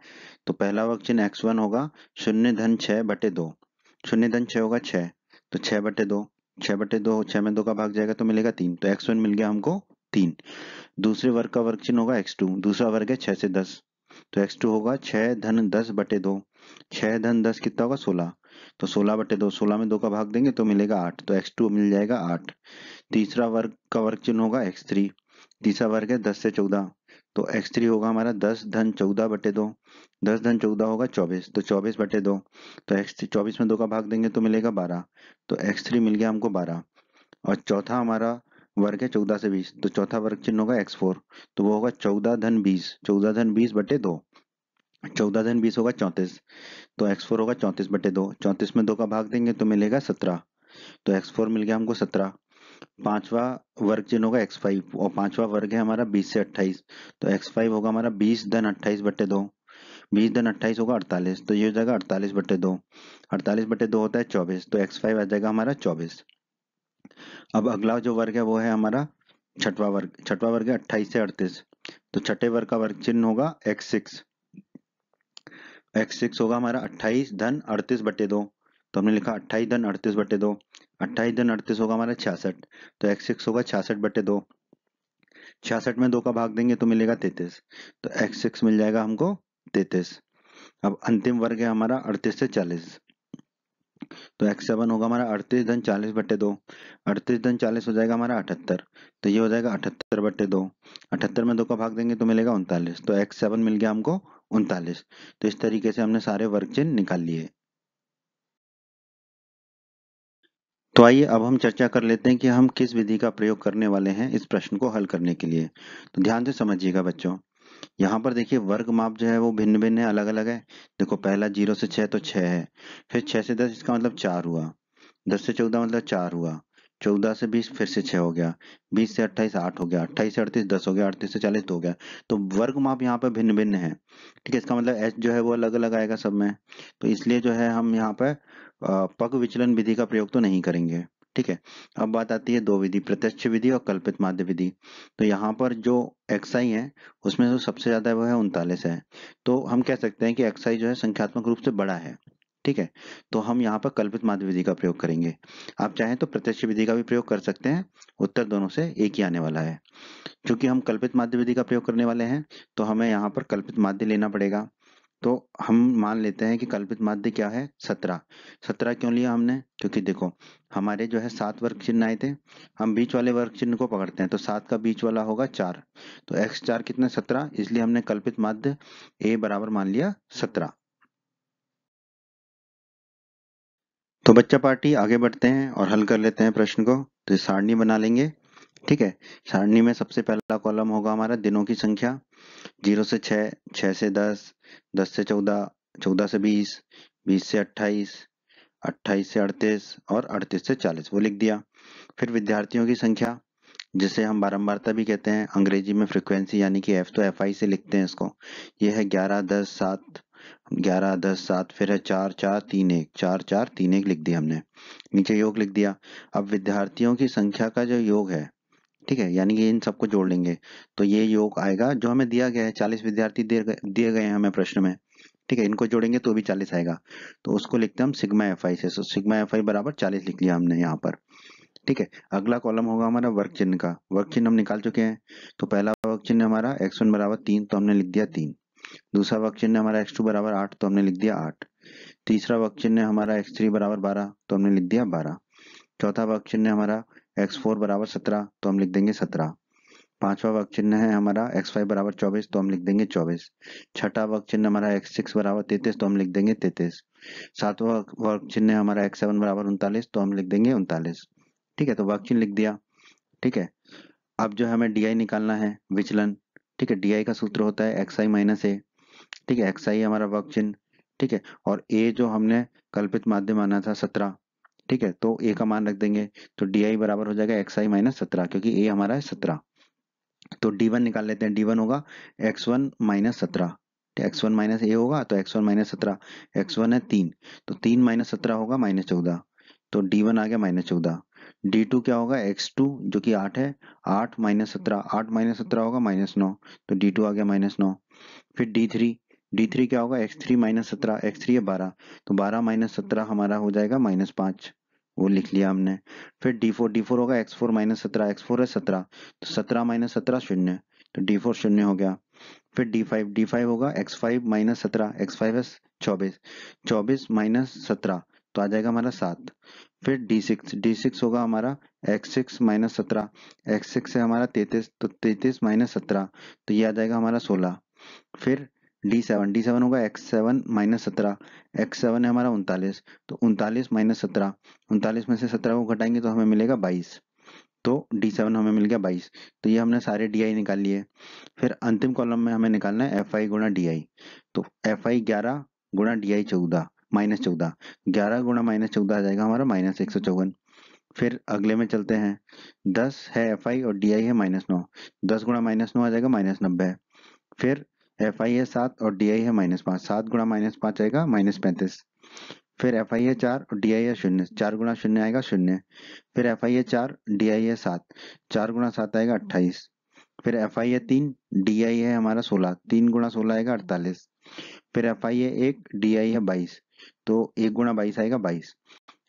तो पहला वर्ग चिन्ह x1 होगा 0 धन 6 बटे 2। 0 धन 6 होगा 6, तो 6 बटे 2, 6 बटे 2, 6 में 2 का भाग जाएगा तो मिलेगा 3, तो x1 मिल गया हमको 3। दूसरे वर्ग का वर्ग चिन्ह होगा x2। दूसरा वर्ग है 6 से 10, तो x2 होगा 6 धन 10 बटे 2। 6 धन 10 कितना होगा? 16, तो 16 बटे 2, 16 में 2 का भाग देंगे तो मिलेगा 8, तो x2 मिल जाएगा 8। तीसरा वर्ग का वर्ग चिन्ह होगा x3। तीसरा वर्ग है 10 से 14, तो x3 होगा हमारा 10 धन 14 बटे 2। 10 धन 14 होगा 24, तो 24 बटे 2, तो x 24 में 2 का भाग देंगे तो मिलेगा 12, तो x3 मिल गया हमको 12। और चौथा हमारा वर्ग है 14 से 20, तो चौथा वर्ग चिन्ह होगा x4, तो वो होगा 14 धन 20, 14 धन 20 बटे 2। 14 धन 20 होगा 34, तो x4 होगा 34 बटे 2। 34 में 2 का भाग देंगे तो मिलेगा 17, तो x4 मिल गया हमको 17। पांचवा वर्ग चिन्ह होगा x5, और पांचवा वर्ग है हमारा 20 से 28, तो x5 होगा हमारा 20 धन 28 बटे 2। 20 धन 28 होगा 48, तो ये हो जाएगा 48 बटे 2। 48 बटे 2 होता है 24, तो x5 आ जाएगा हमारा 24। अब अगला जो वर्ग है वो है हमारा छठवां वर्ग। छठवां वर्ग है 28 से 38, तो छठे वर्ग का वर्ग चिन्ह होगा x6। x6 होगा हमारा 28 धन 38 बटे 2, तो हमने लिखा 28 धन 38 बटे 2। 28 धन 38 होगा हमारा 66, तो x6 होगा 66 बटे 2। 66 में 2 का भाग देंगे तो मिलेगा 33, तो x6 मिल जाएगा हमको 33। अब अंतिम वर्ग है हमारा 38 से 40, तो x7 होगा हमारा 38 धन 40 बटे 2। 38 धन 40 हो जाएगा हमारा 78, तो ये हो जाएगा 78 बटे 2। 78 में 2 का भाग देंगे तो मिलेगा 39, तो x7 मिल गया हमको 39। तो इस तरीके से हमने सारे वर्ग चिन्ह निकाल लिए। तो आइए अब हम चर्चा कर लेते हैं कि हम किस विधि का प्रयोग करने वाले हैं इस प्रश्न को हल करने के लिए। तो ध्यान से समझिएगा बच्चों। यहाँ पर देखिए वर्ग माप जो है वो भिन्न भिन्न है, अलग अलग है। देखो पहला 0 से 6 तो 6 है, फिर 6 से 10 इसका मतलब 4 हुआ, 10 से 14 मतलब 4 हुआ, 14 से 20 फिर से 6 हो गया, 20 से 28 8 हो गया, 28 से 38 10 हो गया, 38 से 40 2 हो गया। तो वर्ग माप यहाँ पर भिन्न भिन्न है। ठीक है, इसका मतलब एच जो है वो अलग अलग आएगा सब में, तो इसलिए जो है हम यहाँ पर पग विचलन विधि का प्रयोग तो नहीं करेंगे। ठीक है, अब बात आती है दो विधि, प्रत्यक्ष विधि और कल्पित माध्य विधि। तो यहाँ पर जो xi है उसमें जो सबसे ज्यादा है वो है 39 है, तो हम कह सकते हैं कि xi जो है संख्यात्मक रूप से बड़ा है। ठीक है, तो हम यहाँ पर कल्पित माध्य विधि का प्रयोग करेंगे। आप चाहें तो प्रत्यक्ष विधि का भी प्रयोग कर सकते हैं, उत्तर दोनों से एक ही आने वाला है। क्योंकि हम कल्पित माध्य विधि का प्रयोग करने वाले हैं तो हमें यहाँ पर कल्पित माध्य लेना पड़ेगा। तो हम मान लेते हैं कि कल्पित माध्य क्या है? 17। 17 क्यों लिया हमने? क्योंकि देखो हमारे जो है 7 वर्ग चिन्ह आए थे, हम बीच वाले वर्ग चिन्ह को पकड़ते हैं, तो 7 का बीच वाला होगा 4, तो x4 कितना? 17, इसलिए हमने कल्पित माध्य a बराबर मान लिया 17। तो बच्चा पार्टी आगे बढ़ते हैं और हल कर लेते हैं प्रश्न को। तो सारणी बना लेंगे। ठीक है, सारणी में सबसे पहला कॉलम होगा हमारा दिनों की संख्या, 0 से 6, 6 से 10, 10 से 14, 14 से 20, 20 से 28, 28 से 38 और 38 से 40 वो लिख दिया। फिर विद्यार्थियों की संख्या, जिसे हम बारंबारता भी कहते हैं, अंग्रेजी में फ्रीक्वेंसी, यानी कि एफ तो एफ आई से लिखते हैं इसको। ये है 11 10 7, 11 10 7, फिर है 4 4 3 1, 4 4 3 1 लिख दिया हमने, नीचे योग लिख दिया। अब विद्यार्थियों की संख्या का जो योग है, ठीक है, यानी कि इन सबको जोड़ लेंगे तो ये योग आएगा जो हमें दिया गया है, 40 विद्यार्थी दिए गए हैं हमें प्रश्न में। ठीक है, इनको जोड़ेंगे तो भी 40 आएगा, तो उसको लिखते हैं हम सिग्मा एफ आई से। सिग्मा एफ आई बराबर 40 लिख लिया हमने यहाँ पर। ठीक है, अगला कॉलम होगा हमारा वर्ग चिन्ह का। वर्ग चिन्ह हम निकाल चुके हैं, तो पहला वर्ग चिन्ह हमारा x1 बराबर 3, तो हमने लिख दिया 3। दूसरा वर्ग चिन्ह हमारा x2 बराबर 8, तो हमने लिख दिया 8। तीसरा वर्ग चिन्ह हमारा x3 बराबर 12, तो हमने लिख दिया 12। चौथा वर्ग चिन्ह हमारा x4 बराबर 17, तो हम लिख देंगे 17। पांचवा वर्ग चिन्ह है हमारा x5 बराबर 24, तो हम लिख देंगे 24। छठा वर्ग चिन्ह हमारा x6 बराबर 33, तो हम लिख देंगे 33। सातवां वर्ग चिन्ह है हमारा x7 बराबर 39, तो हम लिख देंगे 39। ठीक है, तो वर्ग चिन्ह लिख दिया। ठीक है, अब जो हमें डी आई निकालना है विचलन, ठीक है, डी आई का सूत्र होता है एक्स आई माइनस ए, ठीक है, एक्स आई हमारा वर्ग चिन्ह, ठीक है, और ए जो हमने कल्पित माध्य माना था 17, ठीक है, तो ए का मान रख देंगे, तो डी आई बराबर हो जाएगा एक्स आई माइनस 17, क्योंकि ए हमारा है 17। तो डी वन निकाल लेते हैं, डी वन होगा X one minus 17, X one minus A होगा, तो X one minus 17, X one है 3, तो 3 माइनस 17 होगा माइनस 14, तो डी वन आ गया माइनस 14। डी टू क्या होगा, एक्स टू जो कि 8 है, 8 माइनस 17, 8 माइनस 17 होगा माइनस 9, तो डी टू आ गया माइनस 9। फिर डी थ्री क्या होगा, x three minus 17, x three है 12, तो 12 माइनस 17 हमारा हो जाएगा माइनस 5, वो लिख लिया हमने। फिर डी फोर होगा x four minus 17, x four है 17, तो 17 माइनस 17 शून्य, तो डी फोर शून्य हो गया। फिर डी फाइव होगा x five minus 17, x five है 24, 24 माइनस 17, तो आ जाएगा हमारा 7। फिर डी सिक्स होगा हमारा x six minus 17, x six है हमारा 33, तो 33 माइनस 17, तो ये आ जाएगा हमारा 16। फिर डी सेवन होगा x seven minus 17, x seven है हमारा 39, तो 39 माइनस 17, 39 में से 17 को घटाएंगे तो हमें मिलेगा 22, तो डी सेवन हमें मिल गया 22। तो ये हमने सारे डी आई निकाल लिए। फिर अंतिम कॉलम में हमें निकालना है एफ आई गुणा डी आई, तो एफ आई 11 गुणा डी आई 14 माइनस 14, 11 गुणा माइनस 14 आ जाएगा हमारा माइनस 154। फिर अगले में चलते हैं, 10 है एफ आई और डी आई है माइनस 9, 10 गुणा माइनस 9 आ जाएगा माइनस 90। फिर एफ आई है 7 और डी आई है माइनस 5, 7 गुणा माइनस 5 आएगा माइनस 35। फिर एफ आई है 4 और डी आई है 0, 4 गुणा 0 आएगा 0। फिर एफ आई है 4, डी आई है 7, 4 गुणा 7 आएगा 28। फिर एफ आई है 3, डी आई है हमारा 16, 3 गुणा 16 आएगा 48। फिर एफ आई है 1, डी आई है 22, तो 1 गुणा 22 आएगा 22।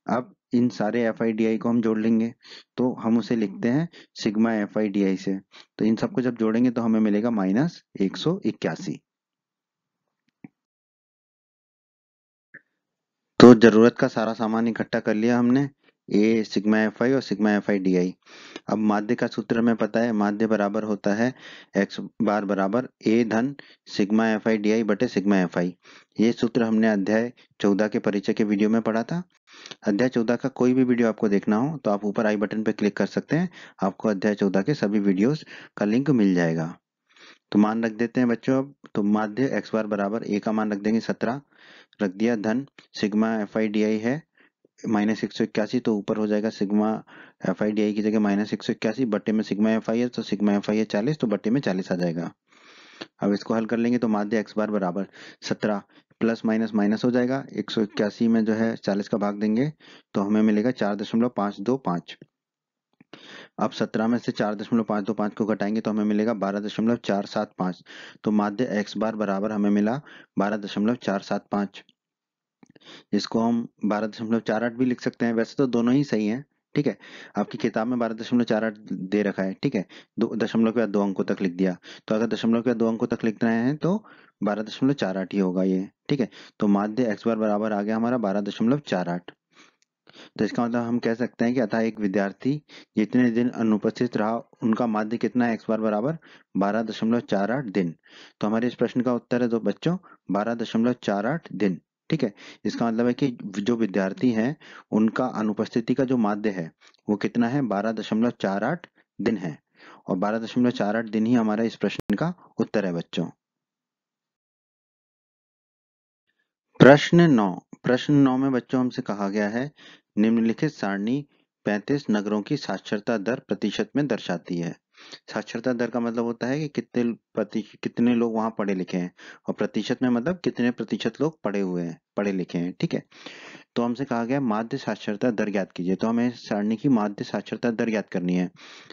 अब इन सारे एफ आई डी आई को हम जोड़ लेंगे, तो हम उसे लिखते हैं सिग्मा एफ आई डी आई से, तो इन सबको जब जोड़ेंगे तो हमें मिलेगा माइनस 181। तो जरूरत का सारा सामान इकट्ठा कर लिया हमने, ए सिग्मा एफ आई और सिग्मा एफ आई डी आई। अब माध्य का सूत्र हमें पता है, माध्य बराबर होता है एक्स बार बराबर ए धन सिग्मा एफ आई डी आई बटे सिग्मा एफ आई। ये सूत्र हमने अध्याय 14 के परिचय के वीडियो में पढ़ा था। अध्याय 14 का कोई भी वीडियो आपको देखना हो तो आप ऊपर आई बटन पर क्लिक कर सकते हैं, आपको अध्याय 14 के सभी वीडियोस का लिंक मिल जाएगा। तो मान रख देते हैं बच्चों, अब तो माध्य एक्स बार बराबर ए का मान रख देंगे 17, रख दिया, धन सिग्मा एफ आई डी आई है माइनस 181, तो ऊपर हो जाएगा सिग्मा एफ आई डी आई की जगह माइनस 181, बट्टे में सिग्मा एफ आई है, तो सिग्मा एफ आई है 40, तो बट्टे में 40 आ जाएगा। अब इसको हल कर लेंगे तो माध्य एक्स बार बराबर 17 प्लस माइनस माइनस हो जाएगा, 181 में जो है 40 का भाग देंगे तो हमें मिलेगा 4.525। अब 17 में से 4.525 को घटाएंगे तो हमें मिलेगा 12.475, तो माध्य एक्स बार बराबर हमें मिला 12.475। इसको हम 12.48 भी लिख सकते हैं, वैसे तो दोनों ही सही हैं, ठीक है। आपकी किताब में 12.48 दे रखा है, ठीक है, दो दशमलव के बाद 2 अंकों तक लिख दिया, तो अगर दशमलव के बाद 2 अंकों तक लिख रहे हैं तो 12.48 ही होगा ये, ठीक है। तो माध्य एक्स बार बराबर आ गया हमारा 12.48। तो इसका मतलब हम कह सकते हैं कि अतः एक विद्यार्थी जितने दिन अनुपस्थित रहा उनका माध्य कितना है, एक्स बार बराबर 12.48 दिन। तो हमारे इस प्रश्न का उत्तर है तो बच्चों 12.48 दिन, ठीक है। इसका मतलब है कि जो विद्यार्थी हैं उनका अनुपस्थिति का जो माध्य है वो कितना है, 12.48 दिन है, और 12.48 दिन ही हमारा इस प्रश्न का उत्तर है बच्चों। प्रश्न 9 में बच्चों हमसे कहा गया है निम्नलिखित सारणी 35 नगरों की साक्षरता दर प्रतिशत में दर्शाती है। साक्षरता दर का मतलब होता है कि कितने लोग वहां पढ़े लिखे हैं, और प्रतिशत में मतलब कितने प्रतिशत लोग पढ़े हुए हैं, पढ़े लिखे हैं, ठीक है। तो हमसे कहा गया माध्य साक्षरता दर ज्ञात कीजिए, तो हमें सारणी की माध्य साक्षरता दर ज्ञात करनी है।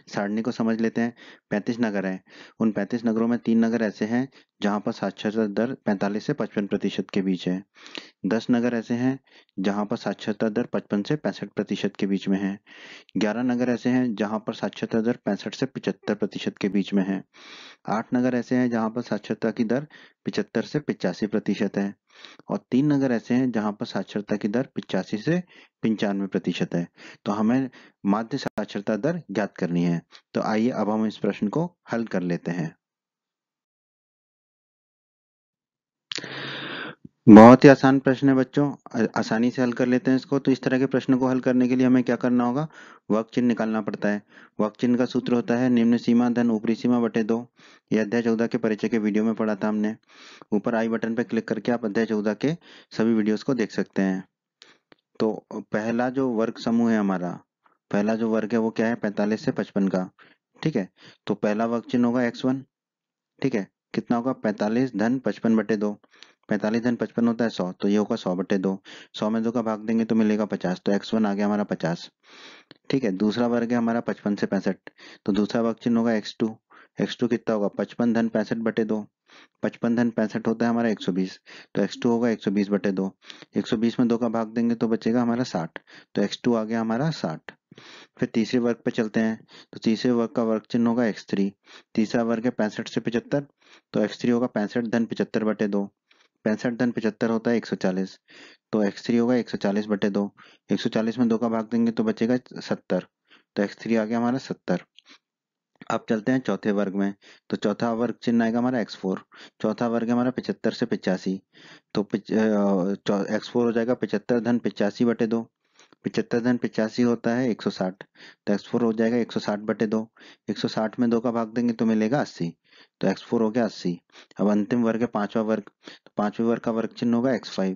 सारणी को समझ लेते हैं। 35 नगर हैं, उन 35 नगरों में 3 नगर ऐसे हैं जहां पर साक्षरता दर 45 से 55% के बीच है। 10 नगर ऐसे हैं जहां पर साक्षरता दर 55 से 65% के बीच में है। 11 नगर ऐसे हैं जहां पर साक्षरता दर 65 से 75% के बीच में है। 8 नगर ऐसे हैं जहां पर साक्षरता की दर 75 से 85% है, और 3 नगर ऐसे हैं जहां पर साक्षरता की दर 85 से 95% है। तो हमें माध्य साक्षरता दर ज्ञात करनी है। तो आइए अब हम इस प्रश्न को हल कर लेते हैं। बहुत ही आसान प्रश्न है बच्चों, आसानी से हल कर लेते हैं इसको। तो इस तरह के प्रश्न को हल करने के लिए हमें क्या करना होगा, वर्ग चिन्ह निकालना पड़ता है। वर्ग चिन्ह का सूत्र होता है निम्न सीमा धन ऊपरी सीमा बटे 2। ये अध्याय 14 के परिचय के वीडियो में पढ़ा था हमने। ऊपर आई बटन पर क्लिक करके आप अध्याय 14 के सभी वीडियोस को देख सकते हैं। तो पहला जो वर्ग समूह है हमारा, पहला जो वर्ग है वो क्या है, 45 से 55 का। ठीक है, तो पहला वर्ग चिन्ह होगा x1। ठीक है, कितना होगा, 45 धन 55 बटे 2। 45 धन 55 होता है 100, तो ये होगा 100 बटे 2। 100 में 2 का भाग देंगे तो मिलेगा 50, तो x1 आ गया हमारा 50। ठीक है, दूसरा वर्ग है हमारा 55 से 65, तो दूसरा वर्ग चिन्ह होगा x2। x2 कितना होगा, 55 धन 65 बटे 2। 55 धन 65 होता है हमारा 120, तो x2 होगा 120 बटे 2। 120 में 2 का भाग देंगे तो बचेगा हमारा 60, तो x2 आ गया हमारा 60। फिर तीसरे वर्ग पे चलते हैं, तो तीसरे वर्ग का वर्ग चिन्ह होगा x3। तीसरा वर्ग है 65 से 75, तो x3 होगा 65 धन 75 बटे 2। 65 धन 75 होता है 140, तो x3 होगा 140 बटे 2। 140 में 2 का भाग देंगे तो बचेगा 70, तो x3 आ गया हमारा 70। अब चलते हैं चौथे वर्ग में, तो चौथा वर्ग चिन्ह आएगा हमारा x4। चौथा वर्ग है हमारा 75 से 85, तो x4 हो जाएगा 75 धन 85 बटे 2। 75 धन 85 होता है 160, तो x4 हो जाएगा 160 बटे 2। 160 में 2 का भाग देंगे तो मिलेगा 80, तो x4 हो गया 80। अब अंतिम वर्ग है पांचवा वर्ग, तो पांचवें वर्ग का वर्ग चिन्ह होगा x5।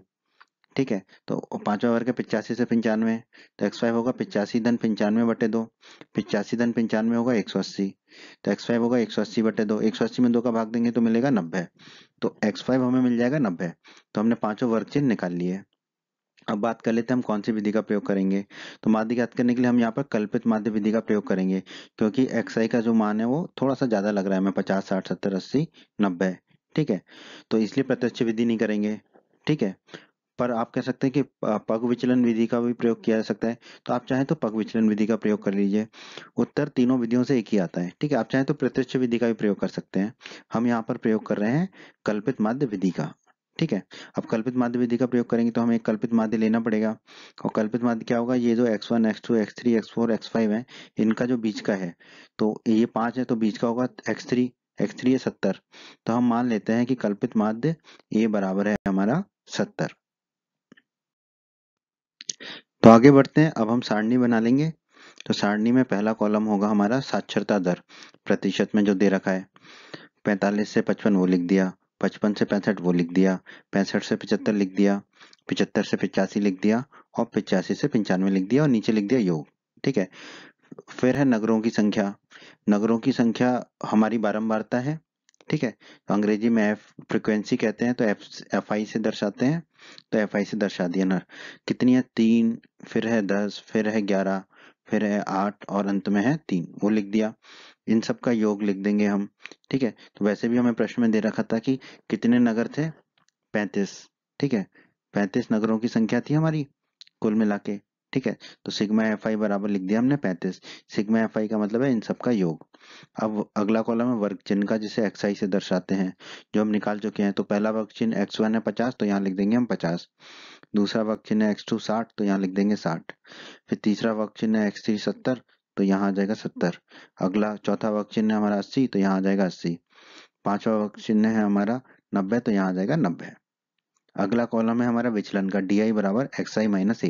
ठीक है, तो पांचवा वर्ग है 85 से 95, तो x5 होगा 85 धन 95 बटे 2। 85 धन 95 होगा 180, तो x5 होगा 180 बटे 2। 180 में 2 का भाग देंगे तो मिलेगा 90, तो x5 हमें मिल जाएगा 90। तो हमने पांचों वर्ग चिन्ह निकाल लिए। अब बात कर लेते हैं हम कौन सी विधि का प्रयोग करेंगे। तो माध्य ज्ञात करने के लिए हम यहाँ पर कल्पित माध्य विधि का प्रयोग करेंगे, क्योंकि xi का जो मान है वो थोड़ा सा ज्यादा लग रहा है हमें, 50 60 70 80 90। ठीक है, तो इसलिए प्रत्यक्ष विधि नहीं करेंगे। ठीक है, पर आप कह सकते हैं कि पग विचलन विधि का भी प्रयोग किया जा सकता है, तो आप चाहें तो पग विचलन विधि का प्रयोग कर लीजिए। उत्तर तीनों विधियों से एक ही आता है। ठीक है, आप चाहें तो प्रत्यक्ष विधि का भी प्रयोग कर सकते हैं। हम यहाँ पर प्रयोग कर रहे हैं कल्पित माध्य विधि का। ठीक है, अब कल्पित माध्य विधि का प्रयोग करेंगे तो हमें एक कल्पित माध्य लेना पड़ेगा। और कल्पित माध्य क्या होगा, ये जो x1 x2 x3 x4 x5 है, इनका जो बीच का है, तो ये 5 है तो बीच का होगा x3। x3 है 70, तो हम मान लेते हैं कि कल्पित माध्य ये बराबर है हमारा 70। तो आगे बढ़ते हैं, अब हम सारणी बना लेंगे। तो सारणी में पहला कॉलम होगा हमारा साक्षरता दर प्रतिशत में जो दे रखा है। 45 से 55 वो लिख दिया, 55 से 65 वो लिख दिया, 65 से 75 लिख दिया, 75 से 85 लिख दिया, और 85 से 95 लिख दिया, और नीचे लिख दिया योग। ठीक है, फिर है नगरों की संख्या। नगरों की संख्या हमारी बारंबारता है। ठीक है, तो अंग्रेजी में एफ फ्रिक्वेंसी कहते हैं, तो एफ आई से दर्शाते हैं, तो एफ आई से दर्शा दिया ना। कितनी है, 3, फिर है 10, फिर है 11, फिर है 8, और अंत में है 3, वो लिख दिया। इन सब का योग लिख देंगे हम। ठीक है, तो वैसे भी हमें प्रश्न में दे रखा था कि कितने नगर थे, 35। ठीक है, 35 नगरों की संख्या थी हमारी कुल मिला के। ठीक है, तो सिग्मा एफ आई बराबर लिख दिया हमने 35। सिग्मा एफ आई का मतलब है इन सब का योग। अब अगला कॉलम है वर्ग चिन्ह का, जिसे एक्स आई से दर्शाते हैं, जो हम निकाल चुके हैं। तो पहला वर्ग चिन्ह x1 है 50, तो यहाँ लिख देंगे हम 50। दूसरा वर्ग चिन्ह है x2 60, तो यहाँ लिख देंगे 60। फिर तीसरा वर्ग चिन्ह है x3 70, तो यहाँ आ जाएगा 70। अगला चौथा वर्ग चिन्ह है हमारा 80, तो यहाँ आ जाएगा 80। पांचवा वर्ग चिन्ह है हमारा 90, तो यहाँ आ जाएगा 90। अगला कॉलम है हमारा विचलन का, डी आई बराबर एक्स आई माइनस ए।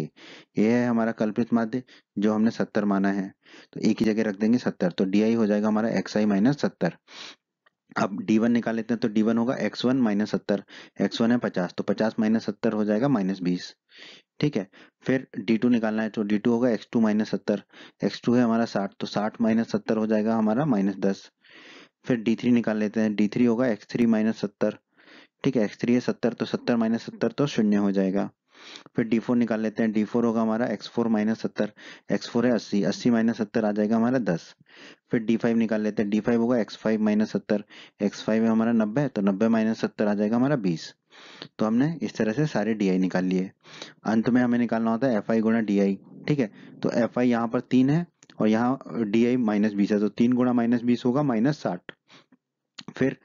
ये है हमारा कल्पित माध्य जो हमने 70 माना है, तो ए की जगह रख देंगे 70, तो डी आई हो जाएगा हमारा एक्स आई माइनस 70। अब D1 निकाल लेते हैं, तो D1 होगा x1 माइनस 70। x1 है 50, तो 50 माइनस 70 हो जाएगा -20। ठीक है, फिर D2 निकालना है, तो D2 होगा x2 माइनस 70। x2 है हमारा 60, तो 60 माइनस 70 हो जाएगा हमारा -10। फिर D3 निकाल लेते हैं, D3 होगा x3 माइनस 70। ठीक है, x3 है 70, तो 70 माइनस 70 तो शून्य हो जाएगा। फिर D4 निकाल लेते हैं, D4 होगा हमारा x4 माइनस 70। x4 है 80, 80 माइनस 70 आ जाएगा हमारा 10। फिर D5 निकाल लेते हैं, D5 होगा x5 माइनस 70। x5 है हमारा 90, तो 90 माइनस 70 आ जाएगा हमारा 20। तो हमने इस तरह से सारे DI निकाल लिए। अंत में हमें निकालना होता है FI गुणा DI। ठीक है, तो FI यहाँ पर 3 है, और यहाँ DI -20 है, तो 3 गुणा -20 होगा -60। फिर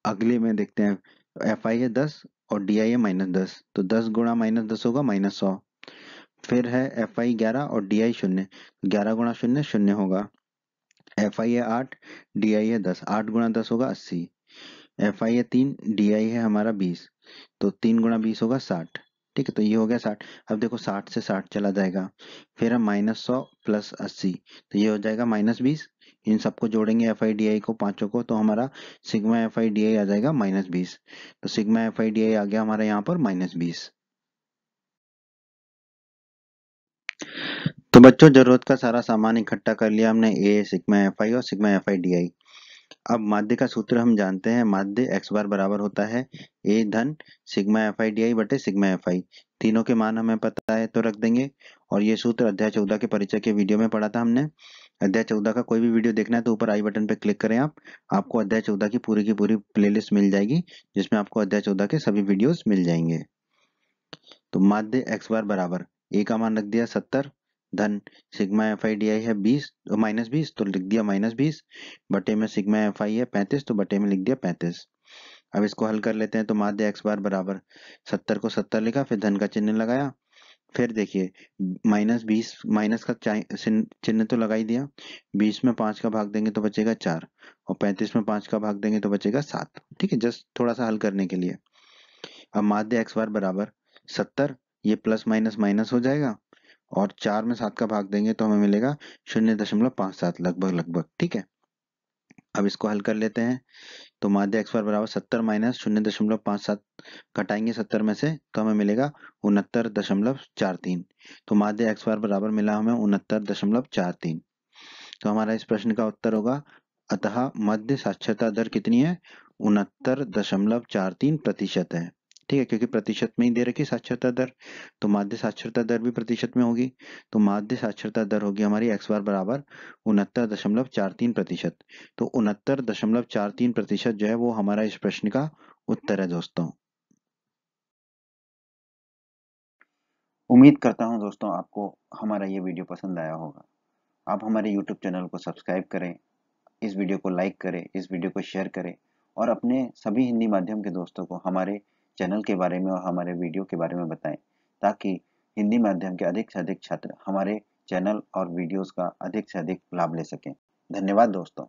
अगले में देखते हैं, FI है 10 और DI है -10, तो 10 गुणा -10 होगा -100। फिर है FI 11 और DI 0, 11 गुणा 0 0 होगा। FI है 8, DI है 10, 8 गुणा 10 होगा 80। एफ आई है 3, डी आई है हमारा 20, तो 3 गुणा 20 होगा 60। ठीक है, तो ये हो गया 60। अब देखो 60 से 60 चला जाएगा, फिर हम -100 प्लस 80, तो ये हो जाएगा -20। इन सबको जोड़ेंगे एफ आई डी आई को, पांचों को, तो हमारा sigma F I D I आ जाएगा -20। तो sigma F I D I आ गया हमारा यहाँ पर -20। तो बच्चों जरूरत का सारा सामान इकट्ठा कर लिया हमने, ए सिग्मा एफ आई और सिग्मा एफ आई डी आई। अब माध्य का सूत्र हम जानते हैं, माध्य x बार बराबर होता है a धन सिग्मा एफ आई डी आई बटे सिग्मा एफ आई। तीनों के मान हमें पता है तो रख देंगे। और ये सूत्र अध्याय 14 के परिचय के वीडियो में पढ़ा था हमने। अध्याय 14 का कोई भी वीडियो देखना है तो ऊपर आई बटन पे क्लिक करें आप, आपको अध्याय 14 की पूरी प्लेलिस्ट मिल जाएगी, जिसमें आपको अध्याय 14 के सभी वीडियोस मिल जाएंगे। तो माध्य x बार बराबर a का मान रख दिया 70 धन सिग्मा एफ आई डी आई है 20 -20, तो लिख दिया -20 बटे में सिग्मा एफ आई है 35, तो बटे में लिख दिया 35। अब इसको हल कर लेते हैं। तो माध्य x बार बराबर 70 को 70 लिखा, फिर धन का चिन्ह लगाया, फिर देखिए -20 माइनस का चिन्ह तो लगा ही दिया, 20 में 5 का भाग देंगे तो बचेगा 4, और 35 में 5 का भाग देंगे तो बचेगा 7। ठीक है, जस्ट थोड़ा सा हल करने के लिए। अब माध्य x बार बराबर 70, ये प्लस माइनस माइनस हो जाएगा, और 4 में 7 का भाग देंगे तो हमें मिलेगा 0.57 लगभग लगभग। ठीक है, अब इसको हल कर लेते हैं। तो माध्य x बार बराबर 70 माइनस 0.57 घटाएंगे 70 में से तो हमें मिलेगा 69.43। तो माध्य x बार बराबर मिला हमें 69.43। तो हमारा इस प्रश्न का उत्तर होगा, अतः मध्य साक्षरता दर कितनी है, 69.43% है। ठीक है, क्योंकि प्रतिशत में ही दे रखी साक्षरता दर, तो माध्य साक्षरता दर भी प्रतिशत में होगी। तो माध्य साक्षरता दर होगी हमारी x बार बराबर 69.43%। तो 69.43% जो है वो हमारा इस प्रश्न का उत्तर है दोस्तों। उम्मीद करता हूं दोस्तों आपको हमारा ये वीडियो पसंद आया होगा। आप हमारे YouTube चैनल को सब्सक्राइब करें, इस वीडियो को लाइक करें, इस वीडियो को शेयर करें और अपने सभी हिंदी माध्यम के दोस्तों को हमारे चैनल के बारे में और हमारे वीडियो के बारे में बताएं, ताकि हिंदी माध्यम के अधिक से अधिक छात्र हमारे चैनल और वीडियोस का अधिक से अधिक लाभ ले सकें। धन्यवाद दोस्तों।